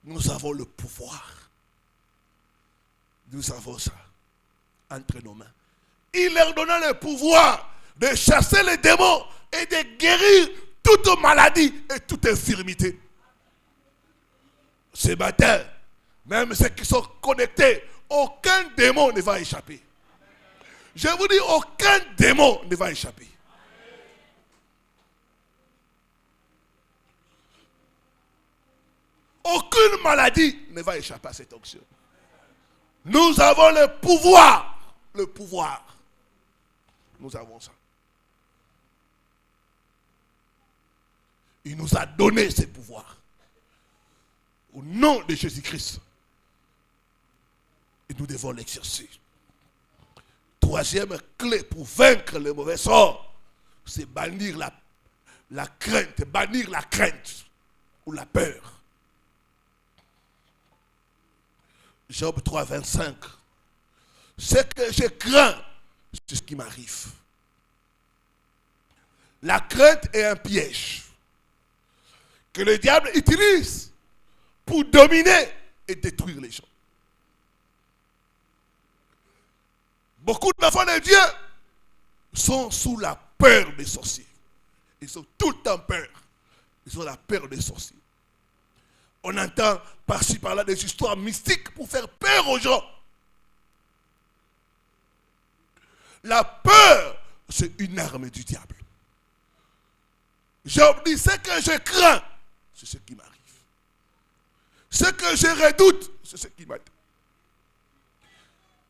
S1: Nous avons le pouvoir. Nous avons ça entre nos mains. Il leur donna le pouvoir de chasser les démons et de guérir toute maladie et toute infirmité. Ce matin, même ceux qui sont connectés, aucun démon ne va échapper. Je vous dis, aucun démon ne va échapper. Aucune maladie ne va échapper à cette onction. Nous avons le pouvoir. Le pouvoir. Nous avons ça. Il nous a donné ce pouvoir. Au nom de Jésus-Christ. Et nous devons l'exercer. Troisième clé pour vaincre le mauvais sort, c'est bannir la crainte, bannir la crainte ou la peur. Job 3, 25. Ce que je crains, c'est ce qui m'arrive. La crainte est un piège que le diable utilise pour dominer et détruire les gens. Beaucoup d'enfants de Dieu sont sous la peur des sorciers. Ils ont tout le temps peur. Ils ont la peur des sorciers. On entend par-ci par-là des histoires mystiques pour faire peur aux gens. La peur, c'est une arme du diable. Job dit, ce que je crains, c'est ce qui m'arrive. Ce que je redoute, c'est ce qui m'attend.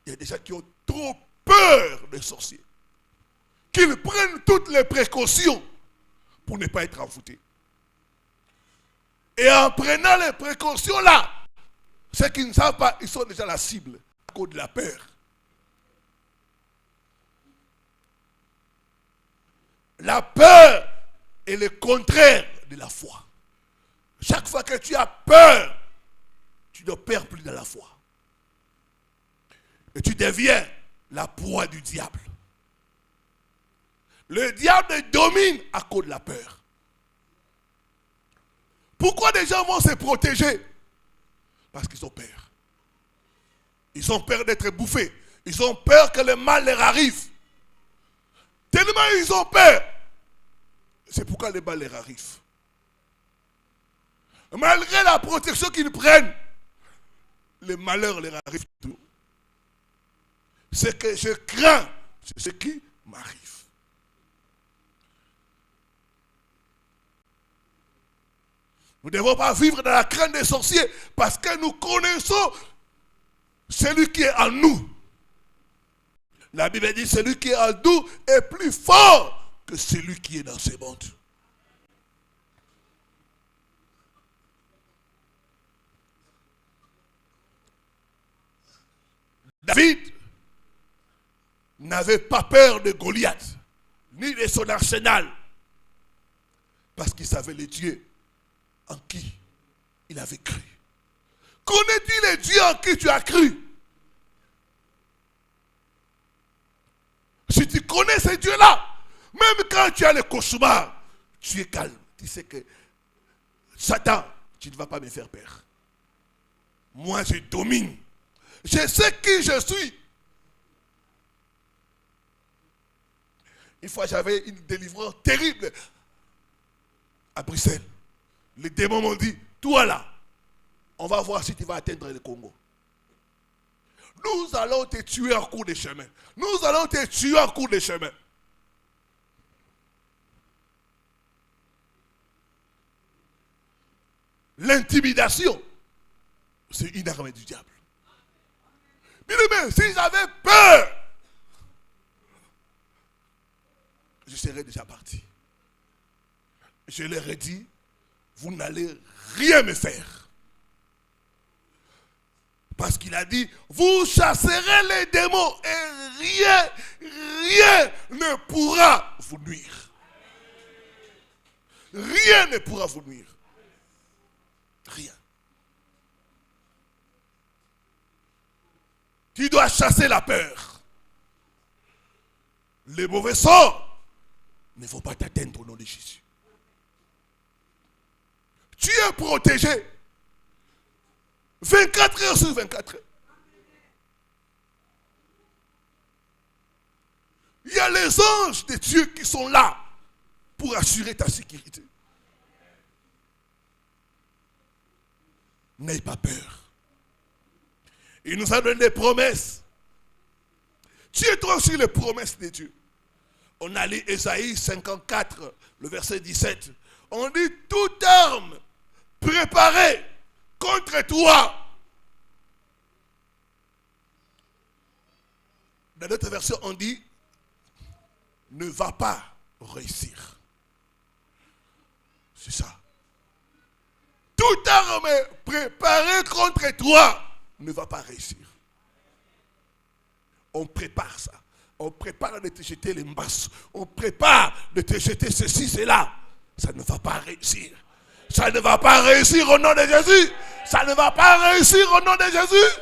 S1: Il y a des gens qui ont trop peur des sorciers. Qu'ils prennent toutes les précautions pour ne pas être envoûtés. Et en prenant les précautions là, ceux qui ne savent pas, ils sont déjà la cible à cause de la peur. La peur est le contraire de la foi. Chaque fois que tu as peur, tu ne perds plus de la foi. Et tu deviens la proie du diable. Le diable domine à cause de la peur. Pourquoi des gens vont se protéger? Parce qu'ils ont peur. Ils ont peur d'être bouffés. Ils ont peur que le mal leur arrive. Tellement ils ont peur. C'est pourquoi le mal leur arrive. Malgré la protection qu'ils prennent, le malheur leur arrive tout. Ce que je crains, c'est ce qui m'arrive. Nous ne devons pas vivre dans la crainte des sorciers parce que nous connaissons celui qui est en nous. La Bible dit celui qui est en nous est plus fort que celui qui est dans ce monde. David n'avait pas peur de Goliath, ni de son arsenal, parce qu'il savait le Dieu en qui il avait cru. Connais-tu le Dieu en qui tu as cru? Si tu connais ce Dieu-là, même quand tu as le cauchemar, tu es calme. Tu sais que Satan, tu ne vas pas me faire peur. Moi, je domine. Je sais qui je suis. Une fois, j'avais une délivrance terrible à Bruxelles. Les démons m'ont dit, toi là, on va voir si tu vas atteindre le Congo. Nous allons te tuer en cours de chemin. Nous allons te tuer en cours de chemin. L'intimidation, c'est une arme du diable. Bien, si j'avais peur, je serais déjà parti. Je leur ai dit, vous n'allez rien me faire. Parce qu'il a dit, vous chasserez les démons et rien ne pourra vous nuire. Rien ne pourra vous nuire. Rien. Tu dois chasser la peur. Les mauvais sorts ne vont pas t'atteindre au nom de Jésus. Tu es protégé 24 heures sur 24 heures. Il y a les anges de Dieu qui sont là pour assurer ta sécurité. N'aie pas peur. Il nous a donné des promesses. Tiens-toi sur les promesses de Dieu. On a lu Ésaïe 54, le verset 17. On dit toute arme préparée contre toi Dans notre version, on dit ne va pas réussir. C'est ça. Toute arme préparée contre toi ne va pas réussir. On prépare ça. On prépare de te jeter les mbasses. On prépare de te jeter ceci, cela. Ça ne va pas réussir. Ça ne va pas réussir au nom de Jésus. Ça ne va pas réussir au nom de Jésus.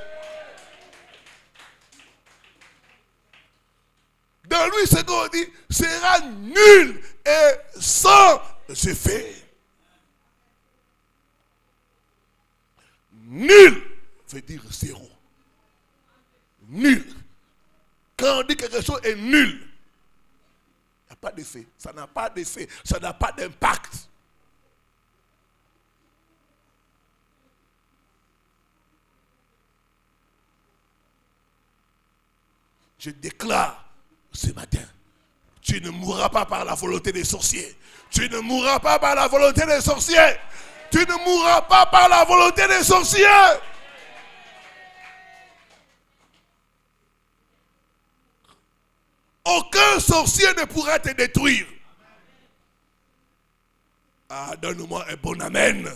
S1: Dans lui, ce qu'on dit sera nul et sans effet. Nul veut dire zéro. Nul. Quand on dit que quelque chose est nul, il n'y a pas d'effet. Ça n'a pas d'effet. Ça n'a pas d'impact. Je déclare ce matin, tu ne mourras pas par la volonté des sorciers. Tu ne mourras pas par la volonté des sorciers. Tu ne mourras pas par la volonté des sorciers. Aucun sorcier ne pourra te détruire. Ah, donne-moi un bon amen.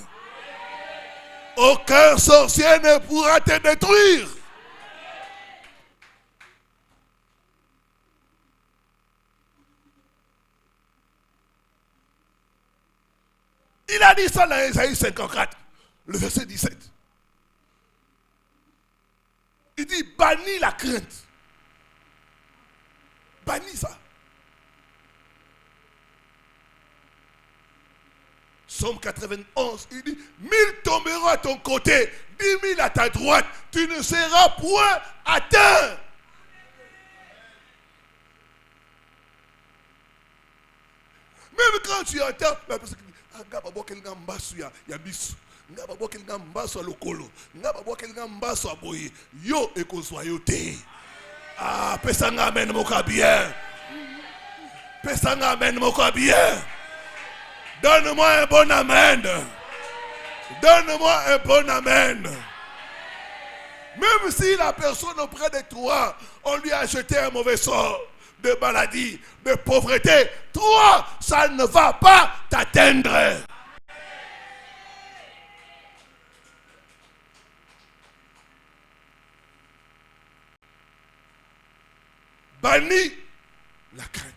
S1: Aucun sorcier ne pourra te détruire. Il a dit ça dans Ésaïe 54, le verset 17. Il dit, bannis la crainte. Bannis ça. Psaume 91, il dit, 1000 tomberont à ton côté, 10 000 à ta droite, tu ne seras point atteint. Même quand tu entends, parce que yo ekozoyote. Ah, pesanga amen moka bien. Pesanga amen moka bien. Donne-moi un bon amen. Donne-moi un bon amen. Même si la personne auprès de toi, on lui a jeté un mauvais sort de maladie, de pauvreté, toi, ça ne va pas t'atteindre. Bannis la crainte.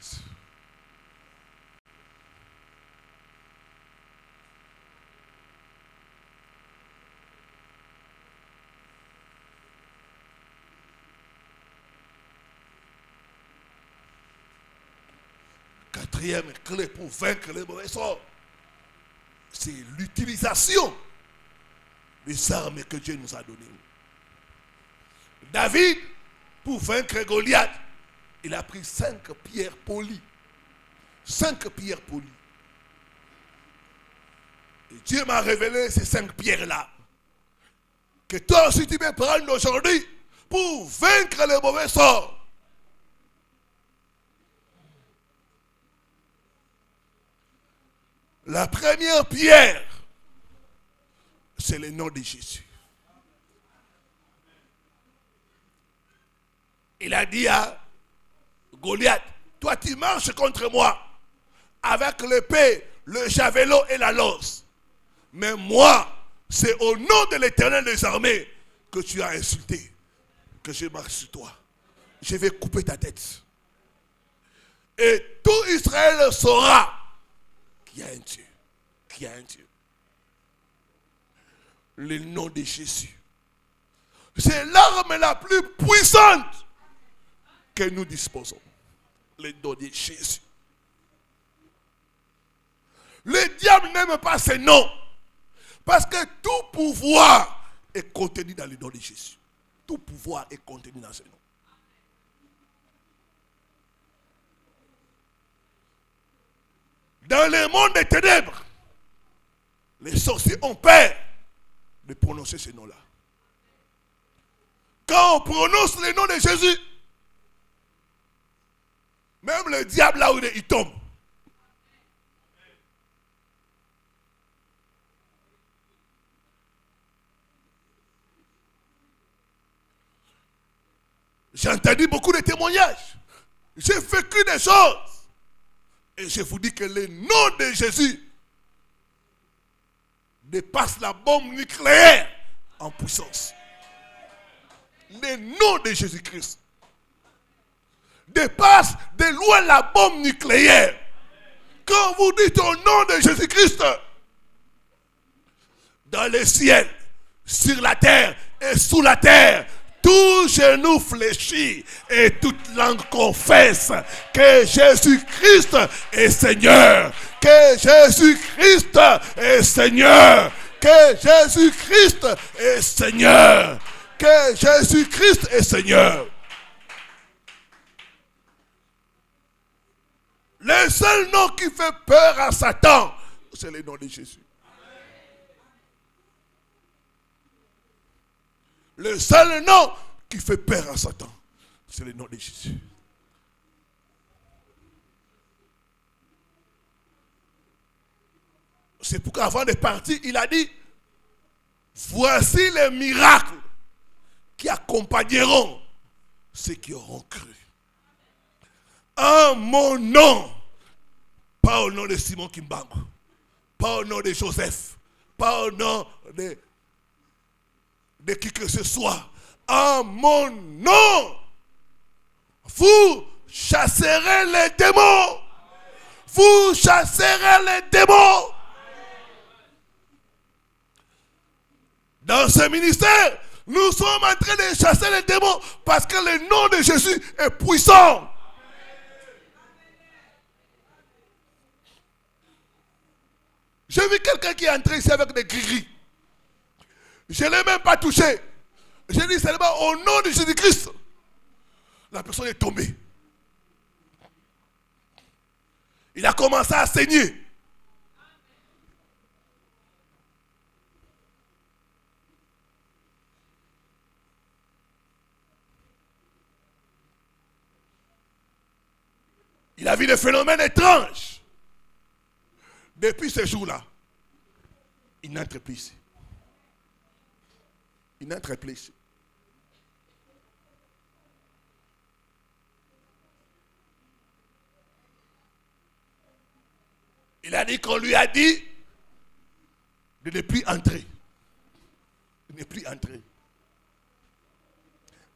S1: Quatrième clé pour vaincre les mauvais sorts, c'est l'utilisation des armes que Dieu nous a données. David, pour vaincre Goliath, il a pris 5 pierres polies. 5 pierres polies. Et Dieu m'a révélé ces 5 pierres-là. Que toi aussi tu peux prendre aujourd'hui pour vaincre les mauvais sorts. La première pierre, c'est le nom de Jésus. Il a dit à Goliath, toi tu marches contre moi avec l'épée, le javelot et la lance. Mais moi, c'est au nom de l'Éternel des armées que tu as insulté, que je marche sur toi. Je vais couper ta tête. Et tout Israël saura qu'il y a un Dieu. Qu'il y a un Dieu. Le nom de Jésus. C'est l'arme la plus puissante que nous disposons. Le nom de Jésus. Le diable n'aime pas ces noms. Parce que tout pouvoir est contenu dans le nom de Jésus. Tout pouvoir est contenu dans ce nom. Dans le monde des ténèbres, les sorciers ont peur de prononcer ce nom-là. Quand on prononce le nom de Jésus, même le diable là où il tombe. J'ai entendu beaucoup de témoignages. J'ai vécu des choses. Et je vous dis que le nom de Jésus dépasse la bombe nucléaire en puissance. Le nom de Jésus-Christ dépasse de loin la bombe nucléaire. Quand vous dites au nom de Jésus-Christ, dans le ciel, sur la terre et sous la terre, tout genou fléchit et toute langue confesse que Jésus-Christ est Seigneur. Que Jésus-Christ est Seigneur. Que Jésus-Christ est Seigneur. Que Jésus-Christ est Seigneur. Le seul nom qui fait peur à Satan, c'est le nom de Jésus. Le seul nom qui fait peur à Satan, c'est le nom de Jésus. C'est pourquoi avant de partir, il a dit, voici les miracles qui accompagneront ceux qui auront cru. En mon nom, pas au nom de Simon Kimbangu, pas au nom de Joseph, pas au nom de qui que ce soit, en mon nom, vous chasserez les démons. Vous chasserez les démons. Dans ce ministère, nous sommes en train de chasser les démons parce que le nom de Jésus est puissant. J'ai vu quelqu'un qui est entré ici avec des gris-gris. Je ne l'ai même pas touché. J'ai dit seulement au nom de Jésus-Christ. La personne est tombée. Il a commencé à saigner. Il a vu des phénomènes étranges. Depuis ce jour-là, il n'entre plus ici. Il n'entre plus ici. Il a dit qu'on lui a dit de ne plus entrer. De ne plus entrer.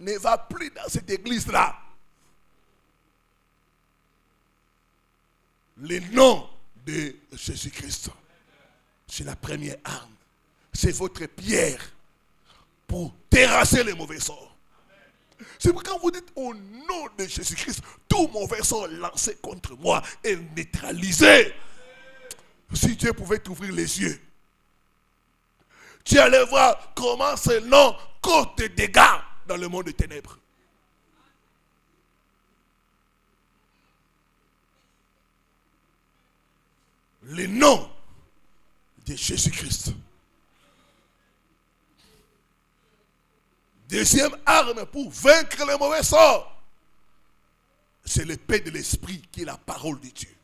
S1: Ne va plus dans cette église-là. Le nom de Jésus-Christ, c'est la première arme. C'est votre pierre pour terrasser les mauvais sorts. C'est pourquoi vous dites au nom de Jésus-Christ, tout mauvais sort lancé contre moi est neutralisé. Si Dieu pouvait t'ouvrir les yeux, tu allais voir comment ce nom cause des dégâts dans le monde des ténèbres. Le nom de Jésus-Christ. Deuxième arme pour vaincre les mauvais sorts, c'est l'épée de l'esprit qui est la parole de Dieu.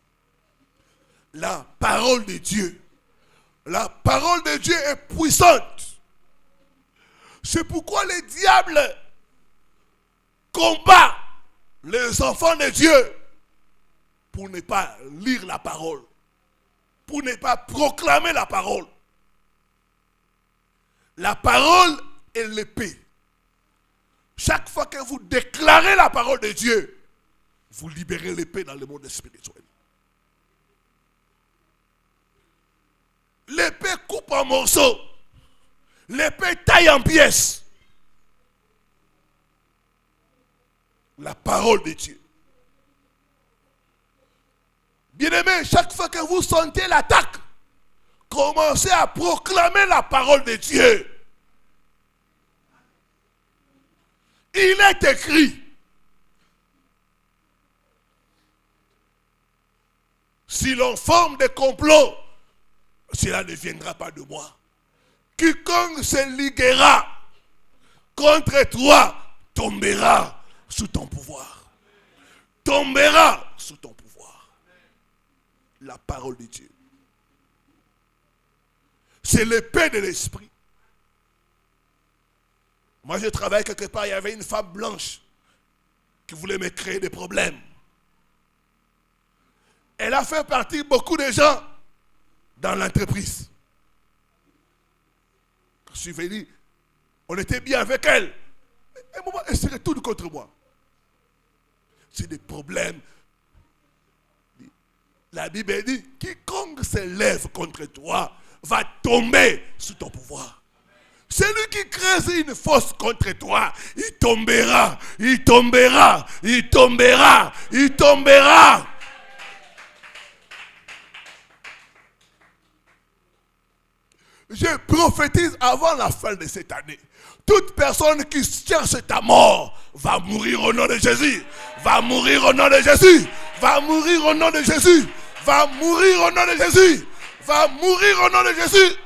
S1: La parole de Dieu. La parole de Dieu est puissante. C'est pourquoi le diable combat les enfants de Dieu pour ne pas lire la parole, pour ne pas proclamer la parole. La parole est l'épée. Chaque fois que vous déclarez la parole de Dieu, vous libérez l'épée dans le monde spirituel. L'épée coupe en morceaux. L'épée taille en pièces. La parole de Dieu. Bien-aimés, chaque fois que vous sentez l'attaque, commencez à proclamer la parole de Dieu. Il est écrit. Si l'on forme des complots, cela ne viendra pas de moi. Quiconque se liguera contre toi tombera sous ton pouvoir. Tombera sous ton pouvoir. La parole de Dieu. C'est l'épée de l'esprit. Moi, je travaille quelque part, il y avait une femme blanche. qui voulait me créer des problèmes. Elle a fait partir beaucoup de gens dans l'entreprise. Je suis venu, on était bien avec elle. À un moment, elle se retourne contre moi. C'est des problèmes. La Bible dit, quiconque se lève contre toi va tomber sous ton pouvoir. Celui qui creuse une fosse contre toi, il tombera, il tombera, il tombera, il tombera. Je prophétise avant la fin de cette année. Toute personne qui cherche ta mort va mourir au nom de Jésus. Va mourir au nom de Jésus. Va mourir au nom de Jésus. Va mourir au nom de Jésus. Va mourir au nom de Jésus.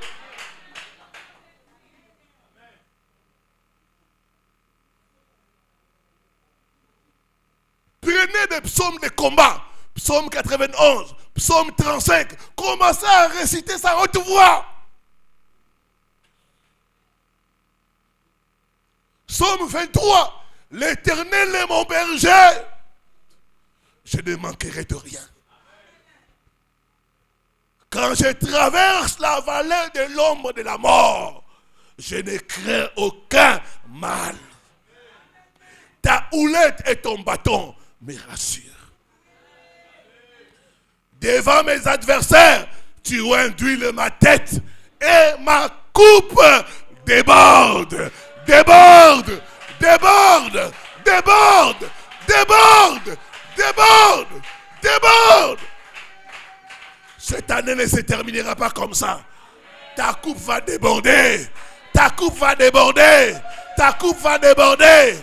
S1: Prenez des psaumes de combat. Psaume 91, psaume 35. Commencez à réciter sa haute voix. Psaume 23. L'Éternel est mon berger. Je ne manquerai de rien. Quand je traverse la vallée de l'ombre de la mort, je ne crains aucun mal. Ta houlette et ton bâton me rassurent. Devant mes adversaires, tu induis ma tête et ma coupe déborde. Déborde, déborde, déborde, déborde, déborde, déborde. Cette année ne se terminera pas comme ça. Ta coupe va déborder. Ta coupe va déborder. Ta coupe va déborder.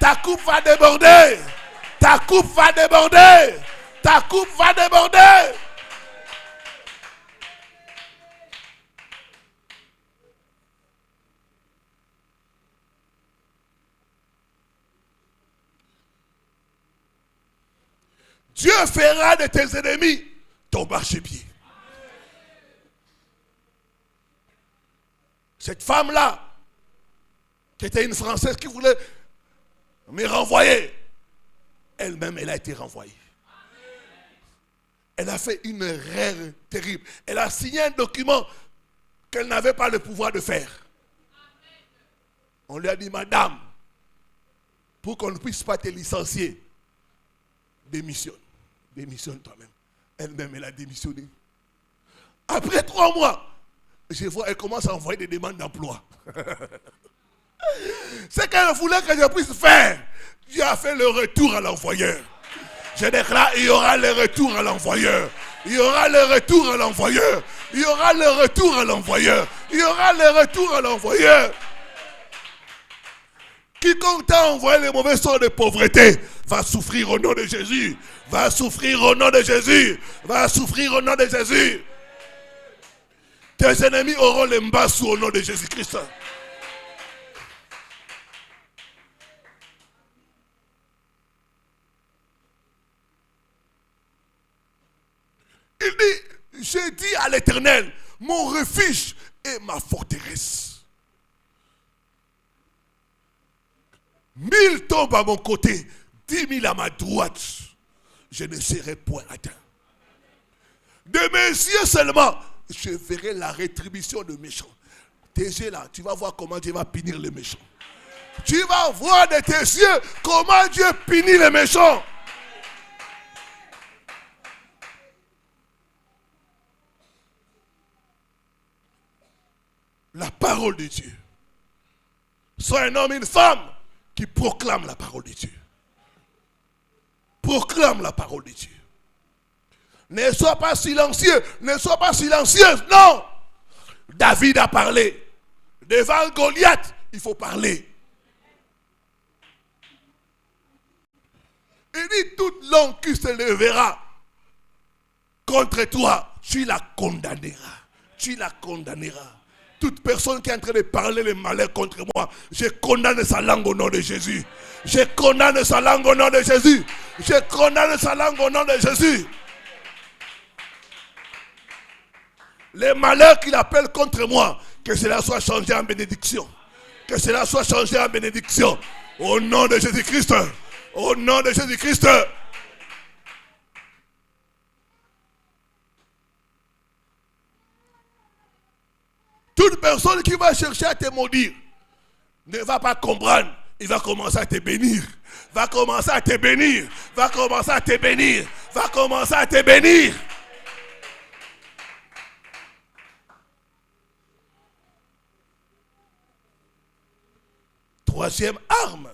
S1: Ta coupe va déborder. Ta coupe va déborder. Ta coupe va déborder. Dieu fera de tes ennemis ton marchepied. Cette femme-là, qui était une Française qui voulait me renvoyer, elle-même, elle a été renvoyée. Elle a fait une erreur terrible. Elle a signé un document qu'elle n'avait pas le pouvoir de faire. On lui a dit, madame, pour qu'on ne puisse pas te licencier, démissionne. Démissionne toi-même. Elle-même, elle a démissionné. Après 3 mois, je vois, elle commence à envoyer des demandes d'emploi. C'est qu'elle voulait que je puisse faire. Dieu a fait le retour à l'envoyeur. Je déclare, il y aura le retour à l'envoyeur. Il y aura le retour à l'envoyeur. Il y aura le retour à l'envoyeur. Il y aura le retour à l'envoyeur. Quiconque t'a envoyé les mauvais sorts de pauvreté va souffrir au nom de Jésus. Va souffrir au nom de Jésus. Va souffrir au nom de Jésus. Tes ennemis auront les mbassous au nom de Jésus-Christ. Il dit, j'ai dit à l'Éternel, mon refuge et ma forteresse. 1000 tombent à mon côté, 10 000 à ma droite. Je ne serai point atteint. De mes yeux seulement, je verrai la rétribution de méchants. Tes yeux là, tu vas voir comment Dieu va punir les méchants. Tu vas voir de tes yeux comment Dieu punit les méchants. La parole de Dieu. Sois un homme, une femme qui proclame la parole de Dieu. Proclame la parole de Dieu. Ne sois pas silencieux, ne sois pas silencieuse, non. David a parlé. Devant Goliath, il faut parler. Il dit, toute langue qui se lèvera contre toi, tu la condamneras. Tu la condamneras. Toute personne qui est en train de parler le malheur contre moi, je condamne sa langue au nom de Jésus. Je condamne sa langue au nom de Jésus. Je condamne sa langue au nom de Jésus. Les malheurs qu'il appelle contre moi, que cela soit changé en bénédiction. Que cela soit changé en bénédiction. Au nom de Jésus-Christ. Au nom de Jésus-Christ. Toute personne qui va chercher à te maudire ne va pas comprendre. Il va commencer à te bénir. Va commencer à te bénir. Va commencer à te bénir. Va commencer à te bénir. Troisième arme,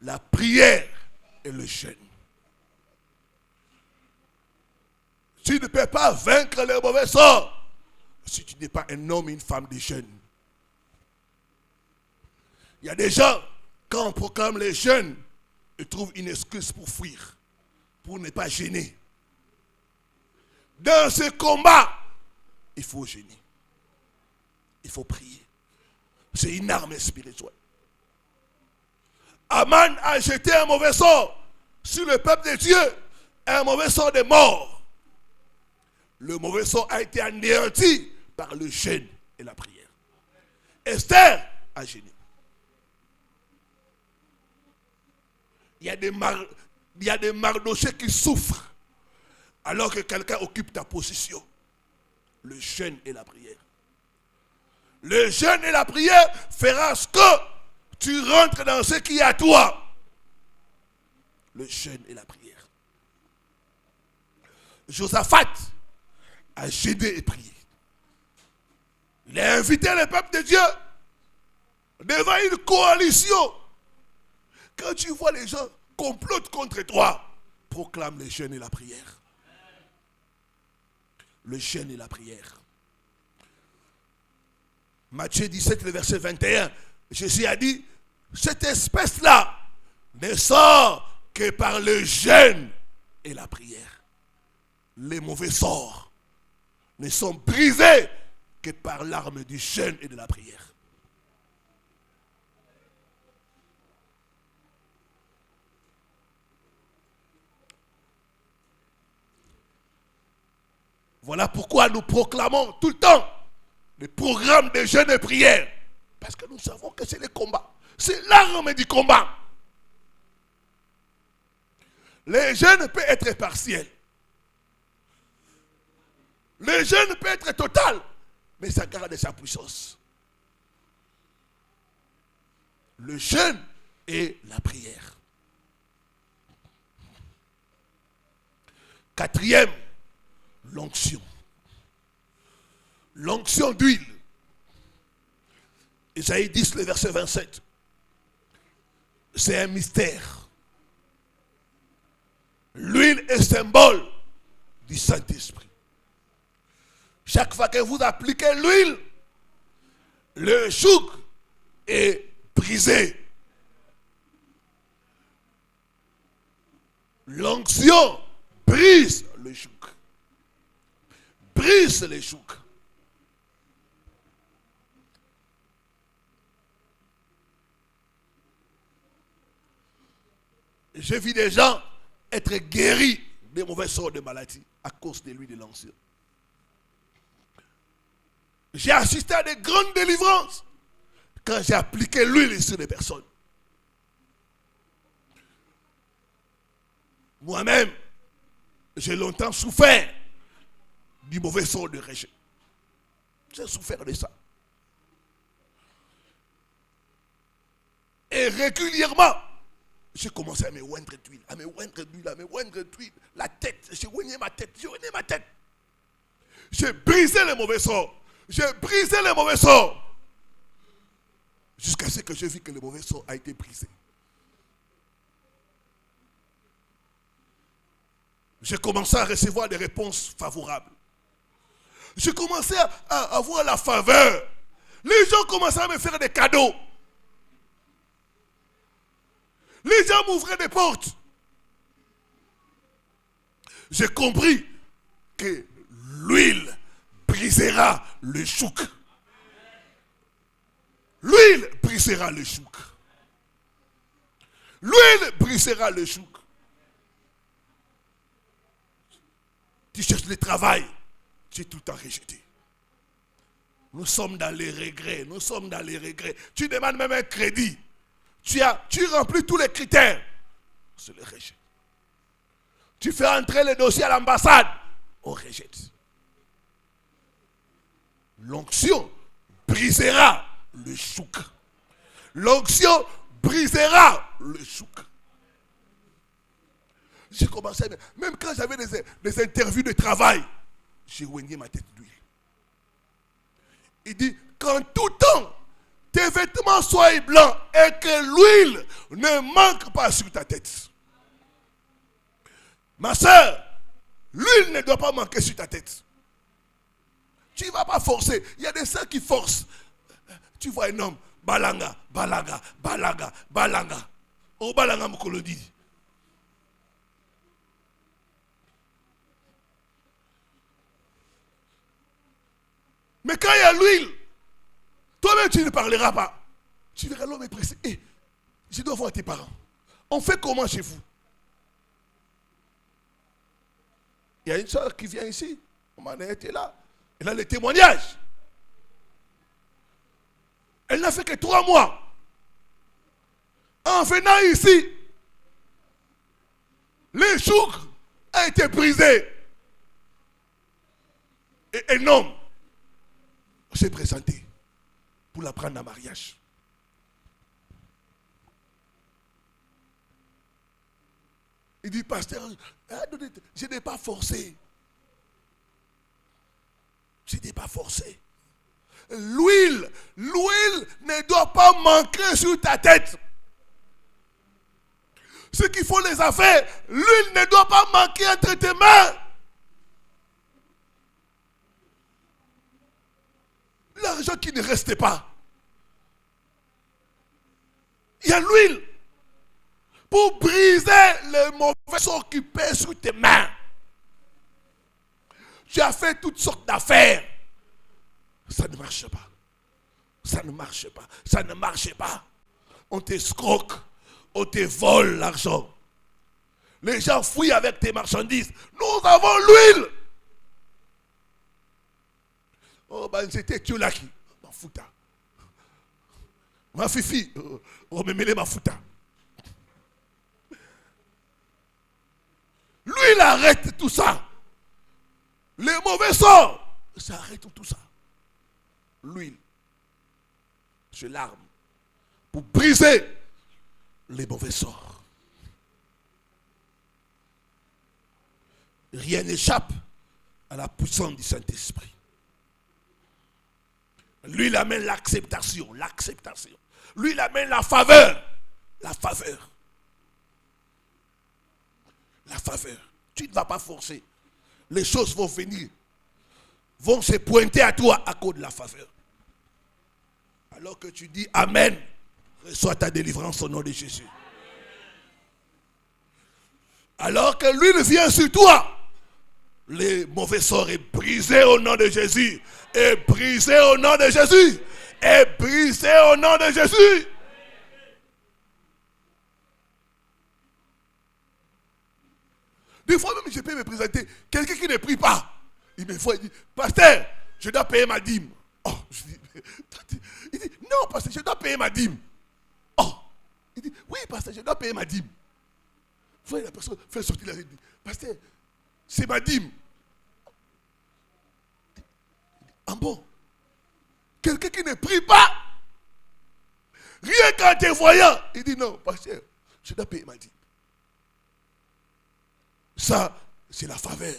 S1: la prière et le jeûne. Tu ne peux pas vaincre les mauvais sorts si tu n'es pas un homme et une femme de jeûne. Il y a des gens, quand on proclame les jeûnes, ils trouvent une excuse pour fuir, pour ne pas jeûner. Dans ce combat, il faut jeûner. Il faut prier. C'est une arme spirituelle. Aman a jeté un mauvais sort sur le peuple de Dieu, un mauvais sort de mort. Le mauvais sort a été anéanti par le jeûne et la prière. Esther a jeûné. Il y a des Mardochés qui souffrent alors que quelqu'un occupe ta position. Le jeûne et la prière. Le jeûne et la prière fera ce que tu rentres dans ce qui est à toi. Le jeûne et la prière. Josaphat a jeûné et prié. Il a invité le peuple de Dieu devant une coalition. Quand tu vois les gens complotent contre toi, proclame le jeûne et la prière. Le jeûne et la prière. Matthieu 17, le verset 21, Jésus a dit, cette espèce-là ne sort que par le jeûne et la prière. Les mauvais sorts ne sont brisés que par l'arme du jeûne et de la prière. Voilà pourquoi nous proclamons tout le temps les programmes de jeûne et prière. Parce que nous savons que c'est le combat. C'est l'arme du combat. Le jeûne peut être partiel. Le jeûne peut être total. Mais ça garde sa puissance. Le jeûne et la prière. Quatrième, l'onction. L'onction d'huile. Isaïe 10, le verset 27. C'est un mystère. L'huile est symbole du Saint-Esprit. Chaque fois que vous appliquez l'huile, le joug est brisé. L'onction brise le joug. Brise les jougs. J'ai vu des gens être guéris des mauvais sorts de maladie à cause de l'huile de l'onction. J'ai assisté à des grandes délivrances quand j'ai appliqué l'huile sur des personnes. Moi-même, j'ai longtemps souffert du mauvais sort de rejet. J'ai souffert de ça. Et régulièrement, j'ai commencé à me oindre d'huile, à me oindre d'huile, la tête, j'ai oigné ma tête, J'ai brisé les mauvais sorts. Jusqu'à ce que j'ai vu que le mauvais sort a été brisé. J'ai commencé à recevoir des réponses favorables. J'ai commencé à avoir la faveur. Les gens commençaient à me faire des cadeaux. Les gens m'ouvraient des portes. J'ai compris que l'huile brisera le joug. L'huile brisera le joug. L'huile brisera le joug. Tu cherches le travail, tu es tout le temps rejeté. Nous sommes dans les regrets. Tu demandes même un crédit. Tu remplis tous les critères. c'est le rejet. Tu fais entrer le dossier à l'ambassade, on rejette. L'onction brisera le chouk. L'onction brisera le chouk. J'ai commencé, même quand j'avais des interviews de travail, j'ai oigné ma tête d'huile. Il dit, qu'en tout temps, tes vêtements soient blancs et que l'huile ne manque pas sur ta tête. Ma soeur, l'huile ne doit pas manquer sur ta tête. Tu ne vas pas forcer. Il y a des sœurs qui forcent. Tu vois un homme, balanga, balanga, balanga, balanga. Oh, balanga, me dit. Mais quand il y a l'huile, toi-même tu ne parleras pas. Tu verras l'homme est pressé. Hey, je dois voir tes parents. On fait comment chez vous? Il y a une soeur qui vient ici. On a été là. Elle a le témoignage. Elle n'a fait que 3 mois. En venant ici, le chouk a été brisé. Et un homme s'est présenté pour la prendre en mariage. Il dit, pasteur, je n'ai pas forcé. Je n'ai pas forcé. L'huile ne doit pas manquer sur ta tête. Ceux qui font les affaires, l'huile ne doit pas manquer entre tes mains. L'argent qui ne reste pas. Il y a l'huile pour briser le mauvais sort qui pèse sur tes mains. Tu as fait toutes sortes d'affaires. Ça ne marche pas. Ça ne marche pas. Ça ne marche pas. On t'escroque. On te vole l'argent. Les gens fouillent avec tes marchandises. Nous avons l'huile. Oh, ben c'était tu là qui. Ma fouta. Ma fifi. On me mêlait ma fouta. L'huile arrête tout ça. Les mauvais sorts. Ça arrête tout ça. L'huile. C'est l'arme. Pour briser les mauvais sorts. Rien n'échappe à la puissance du Saint-Esprit. Lui, il amène l'acceptation. L'acceptation. Lui, il amène la faveur. La faveur. La faveur. Tu ne vas pas forcer. Les choses vont venir. Vont se pointer à toi à cause de la faveur. Alors que tu dis Amen. Reçois ta délivrance au nom de Jésus. Alors que l'huile vient sur toi, les mauvais sorts est brisé au nom de Jésus. Et brisé au nom de Jésus. Et brisé au nom de Jésus. Des fois même je peux me présenter. Quelqu'un qui ne prie pas. Il me voit, il dit, pasteur, je dois payer ma dîme. Oh, il dit, non, pasteur, je dois payer ma dîme. Oh, il dit, oui, pasteur, je dois payer ma dîme. Vous voyez la personne fait sortir la dîme. Pasteur, c'est ma dîme. En bon, quelqu'un qui ne prie pas, rien qu'en te voyant, il dit non, pasteur, je dois payer ma dîme. Ça, c'est la faveur.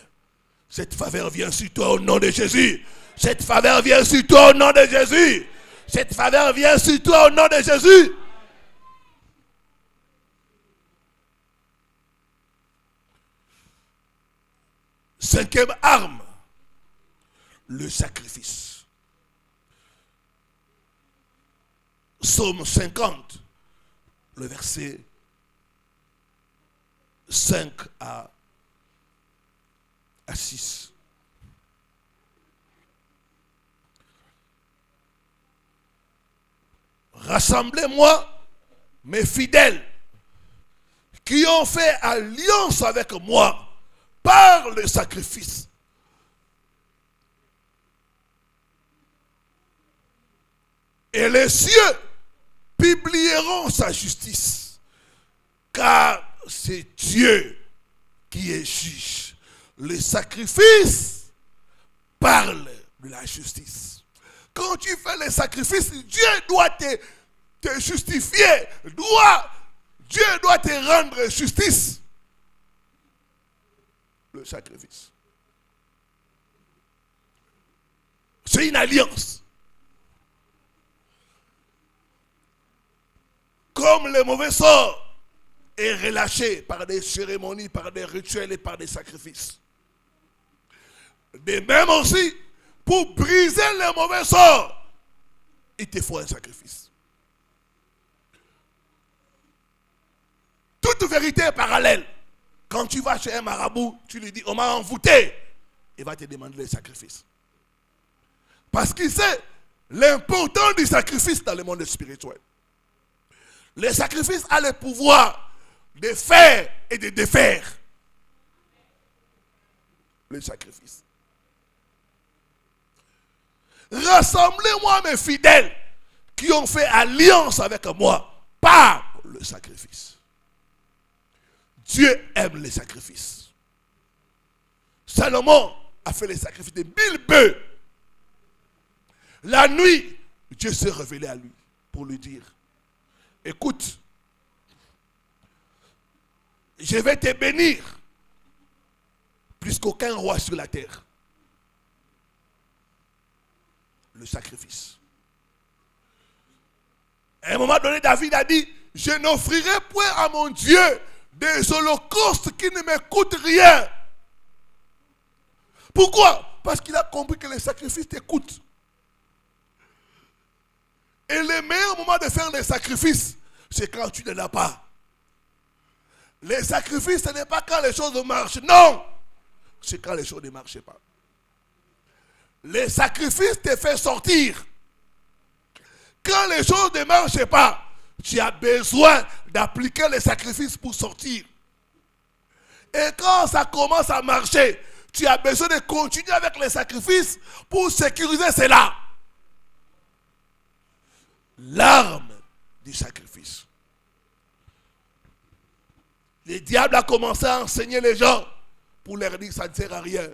S1: Cette faveur vient sur toi au nom de Jésus. Cette faveur vient sur toi au nom de Jésus. Cette faveur vient sur toi au nom de Jésus. Cinquième arme, le sacrifice. Psaume 50, le verset 5 à 6. Rassemblez-moi, mes fidèles, qui ont fait alliance avec moi par le sacrifice. Et les cieux publieront sa justice, car c'est Dieu qui est juge. Le sacrifice parle de la justice. Quand tu fais les sacrifices, Dieu doit te justifier. Dieu doit te rendre justice. Le sacrifice. C'est une alliance. Comme le mauvais sort est relâché par des cérémonies, par des rituels et par des sacrifices. De même aussi, pour briser le mauvais sort, il te faut un sacrifice. Toute vérité est parallèle. Quand tu vas chez un marabout, tu lui dis, on m'a envoûté. Il va te demander le sacrifice. Parce qu'il sait l'importance du sacrifice dans le monde spirituel. Le sacrifice a le pouvoir de faire et de défaire. Le sacrifice. Rassemblez-moi mes fidèles qui ont fait alliance avec moi par le sacrifice. Dieu aime les sacrifices. Salomon a fait les sacrifices de 1000 bœufs. La nuit, Dieu s'est révélé à lui pour lui dire, écoute, je vais te bénir plus qu'aucun roi sur la terre. Le sacrifice. À un moment donné, David a dit, je n'offrirai point à mon Dieu des holocaustes qui ne me coûtent rien. Pourquoi? Parce qu'il a compris que les sacrifices te coûtent. Et le meilleur moment de faire les sacrifices, c'est quand tu ne l'as pas. Les sacrifices, ce n'est pas quand les choses marchent. Non! C'est quand les choses ne marchent pas. Les sacrifices te font sortir. Quand les choses ne marchent pas, tu as besoin d'appliquer les sacrifices pour sortir. Et quand ça commence à marcher, tu as besoin de continuer avec les sacrifices pour sécuriser cela. L'arme du sacrifice. Le diable a commencé à enseigner les gens pour leur dire que ça ne sert à rien.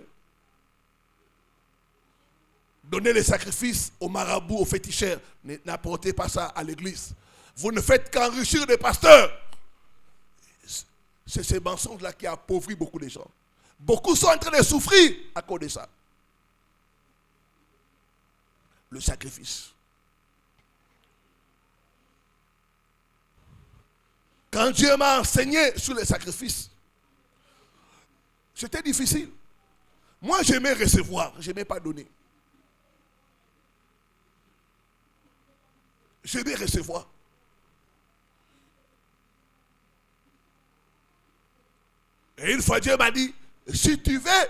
S1: Donnez les sacrifices aux marabouts, aux féticheurs. N'apportez pas ça à l'église. Vous ne faites qu'enrichir des pasteurs. C'est ces mensonges-là qui appauvrit beaucoup de gens. Beaucoup sont en train de souffrir à cause de ça. Le sacrifice. Quand Dieu m'a enseigné sur les sacrifices, c'était difficile. Moi, j'aimais recevoir, je n'aimais pas donner. J'aimais recevoir. Et une fois, Dieu m'a dit, si tu veux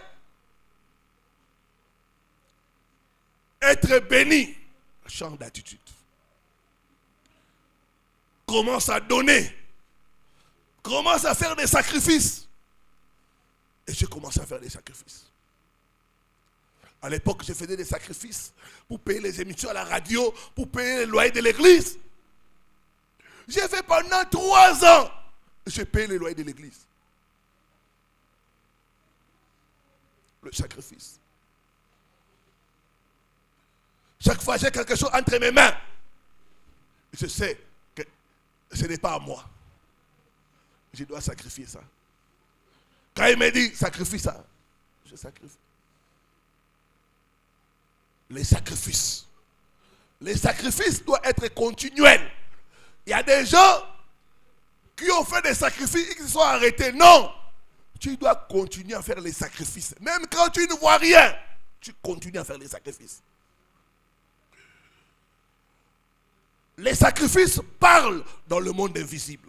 S1: être béni, change d'attitude. Commence à donner. Commence à faire des sacrifices. Et j'ai commencé à faire des sacrifices. À l'époque, je faisais des sacrifices pour payer les émissions à la radio, pour payer les loyers de l'église. J'ai fait pendant 3 ans, j'ai payé les loyers de l'église. Le sacrifice. Chaque fois que j'ai quelque chose entre mes mains, je sais que ce n'est pas à moi. Je dois sacrifier ça. Quand il me dit sacrifie ça, je sacrifie. Les sacrifices. Les sacrifices doivent être continuels. Il y a des gens qui ont fait des sacrifices et qui se sont arrêtés. Non. Tu dois continuer à faire les sacrifices. Même quand tu ne vois rien, tu continues à faire les sacrifices. Les sacrifices parlent dans le monde invisible.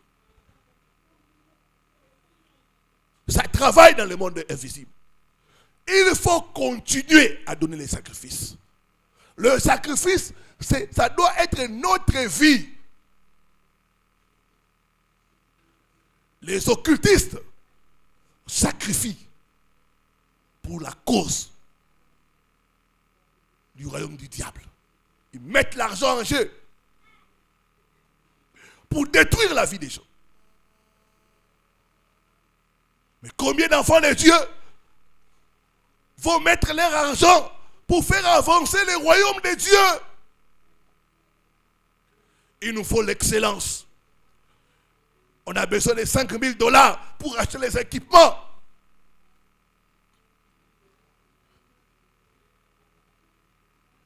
S1: Ça travaille dans le monde invisible. Il faut continuer à donner les sacrifices. Le sacrifice, ça doit être notre vie. Les occultistes sacrifient pour la cause du royaume du diable. Ils mettent l'argent en jeu pour détruire la vie des gens. Mais combien d'enfants de Dieu vont mettre leur argent pour faire avancer le royaume de Dieu? Il nous faut l'excellence. On a besoin de 5 000 $ pour acheter les équipements.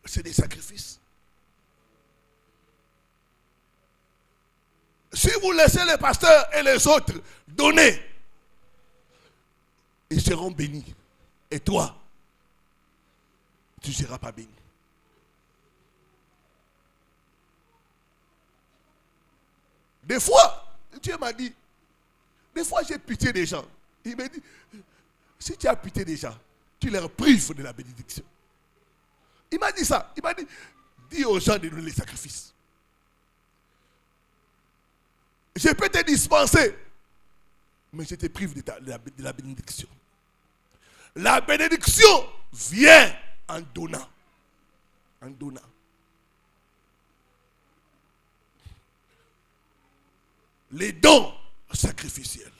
S1: C'est des sacrifices. Si vous laissez les pasteurs et les autres donner, ils seront bénis. Et toi, tu ne seras pas béni. Des fois, Dieu m'a dit, des fois j'ai pitié des gens. Il m'a dit, si tu as pitié des gens, tu leur prives de la bénédiction. Il m'a dit ça. Il m'a dit, dis aux gens de donner les sacrifices. Je peux te dispenser, mais je te prive de la bénédiction. La bénédiction vient en donnant. En donnant. Les dons sacrificiels.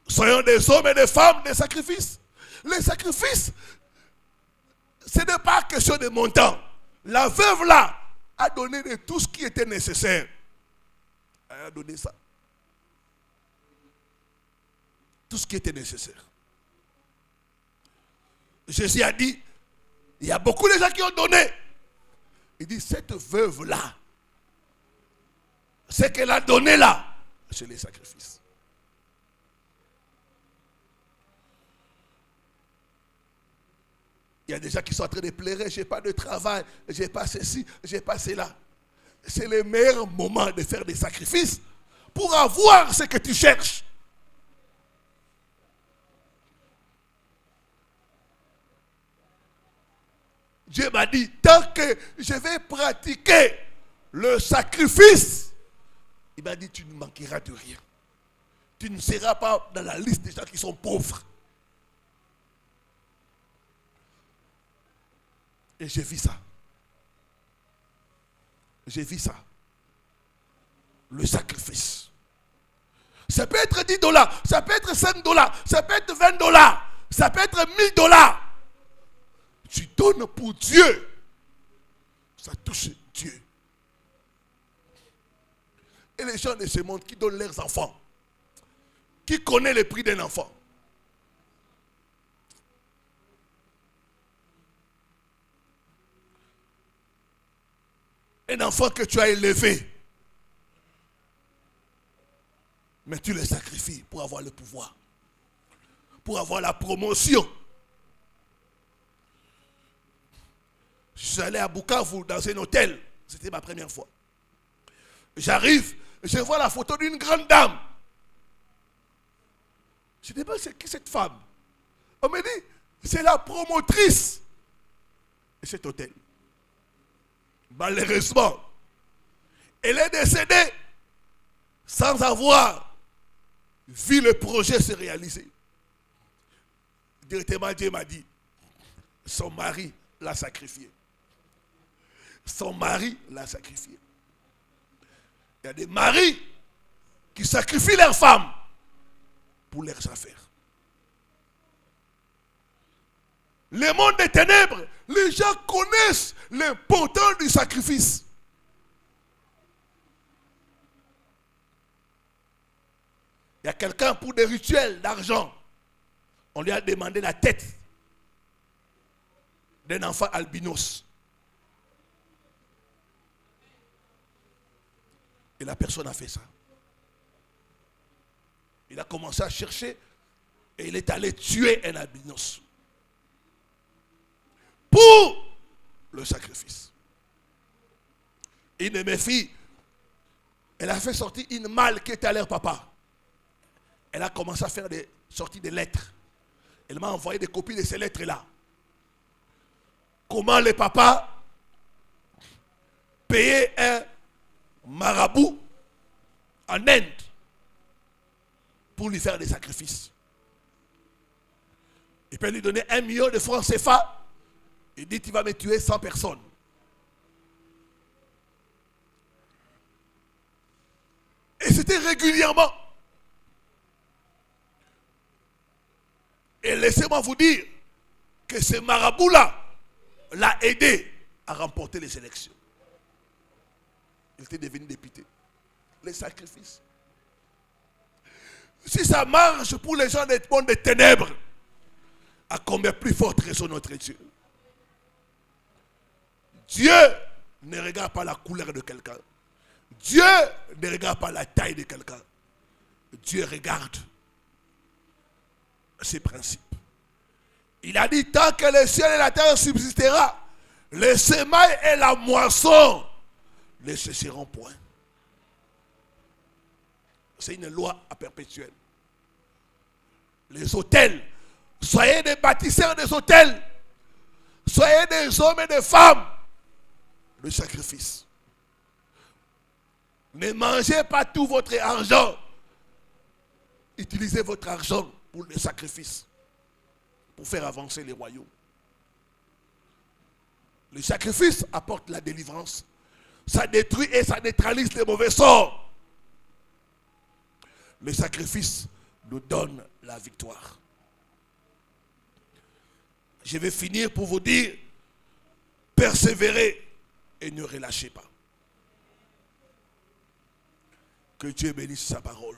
S1: Soyons des hommes et des femmes des sacrifices. Les sacrifices, ce n'est pas question de montant. La veuve là a donné de tout ce qui était nécessaire. Elle a donné ça. Tout ce qui était nécessaire. Jésus a dit, il y a beaucoup de gens qui ont donné. Il dit, cette veuve là, ce qu'elle a donné là, c'est les sacrifices. Il y a des gens qui sont en train de pleurer, je n'ai pas de travail, je n'ai pas ceci, je n'ai pas cela. C'est le meilleur moment de faire des sacrifices pour avoir ce que tu cherches. Dieu m'a dit, tant que je vais pratiquer le sacrifice, il m'a dit, tu ne manqueras de rien. Tu ne seras pas dans la liste des gens qui sont pauvres. Et j'ai vu ça. J'ai vu ça. Le sacrifice. Ça peut être 10 $, ça peut être 5 $, ça peut être 20 $, ça peut être 1000 $. Tu donnes pour Dieu. Ça touche Dieu. Et les gens de ce monde qui donnent leurs enfants, qui connaissent le prix d'un enfant. Un enfant que tu as élevé, mais tu le sacrifies pour avoir le pouvoir, pour avoir la promotion. Je suis allé à Bukavu dans un hôtel, c'était ma première fois. J'arrive, je vois la photo d'une grande dame. Je dis, c'est qui cette femme? On me dit, c'est la promotrice de cet hôtel. Malheureusement, elle est décédée sans avoir vu le projet se réaliser. Directement, Dieu m'a dit, son mari l'a sacrifié. Son mari l'a sacrifié. Il y a des maris qui sacrifient leurs femmes pour leurs affaires. Le monde des ténèbres, les gens connaissent l'importance du sacrifice. Il y a quelqu'un pour des rituels d'argent. On lui a demandé la tête d'un enfant albinos. Et la personne a fait ça. Il a commencé à chercher et il est allé tuer un albinos. Pour le sacrifice. Une de mes filles, elle a fait sortir une malle qui était à leur papa. Elle a commencé à faire des sorties de lettres. Elle m'a envoyé des copies de ces lettres-là. Comment le papa payait un marabout en Inde pour lui faire des sacrifices. Il peut lui donner 1 million de francs CFA. Il dit, tu vas me tuer 100 personnes. Et c'était régulièrement. laissez-moi vous dire que ce marabout-là l'a aidé à remporter les élections. Il était devenu député. Les sacrifices. Si ça marche pour les gens du monde des ténèbres, à combien plus forte raison notre Dieu? Dieu ne regarde pas la couleur de quelqu'un. Dieu ne regarde pas la taille de quelqu'un. Dieu regarde ses principes. Il a dit, tant que le ciel et la terre subsistera, le semail et la moisson ne cesseront point. C'est une loi à perpétuelle. Les autels, soyez des bâtisseurs des autels. Soyez des hommes et des femmes de sacrifice. Ne mangez pas tout votre argent. Utilisez votre argent pour le sacrifice, pour faire avancer les royaumes. Le sacrifice apporte la délivrance. Ça détruit et ça neutralise les mauvais sorts. Le sacrifice nous donne la victoire. Je vais finir pour vous dire, persévérez et ne relâchez pas. Que Dieu bénisse sa parole.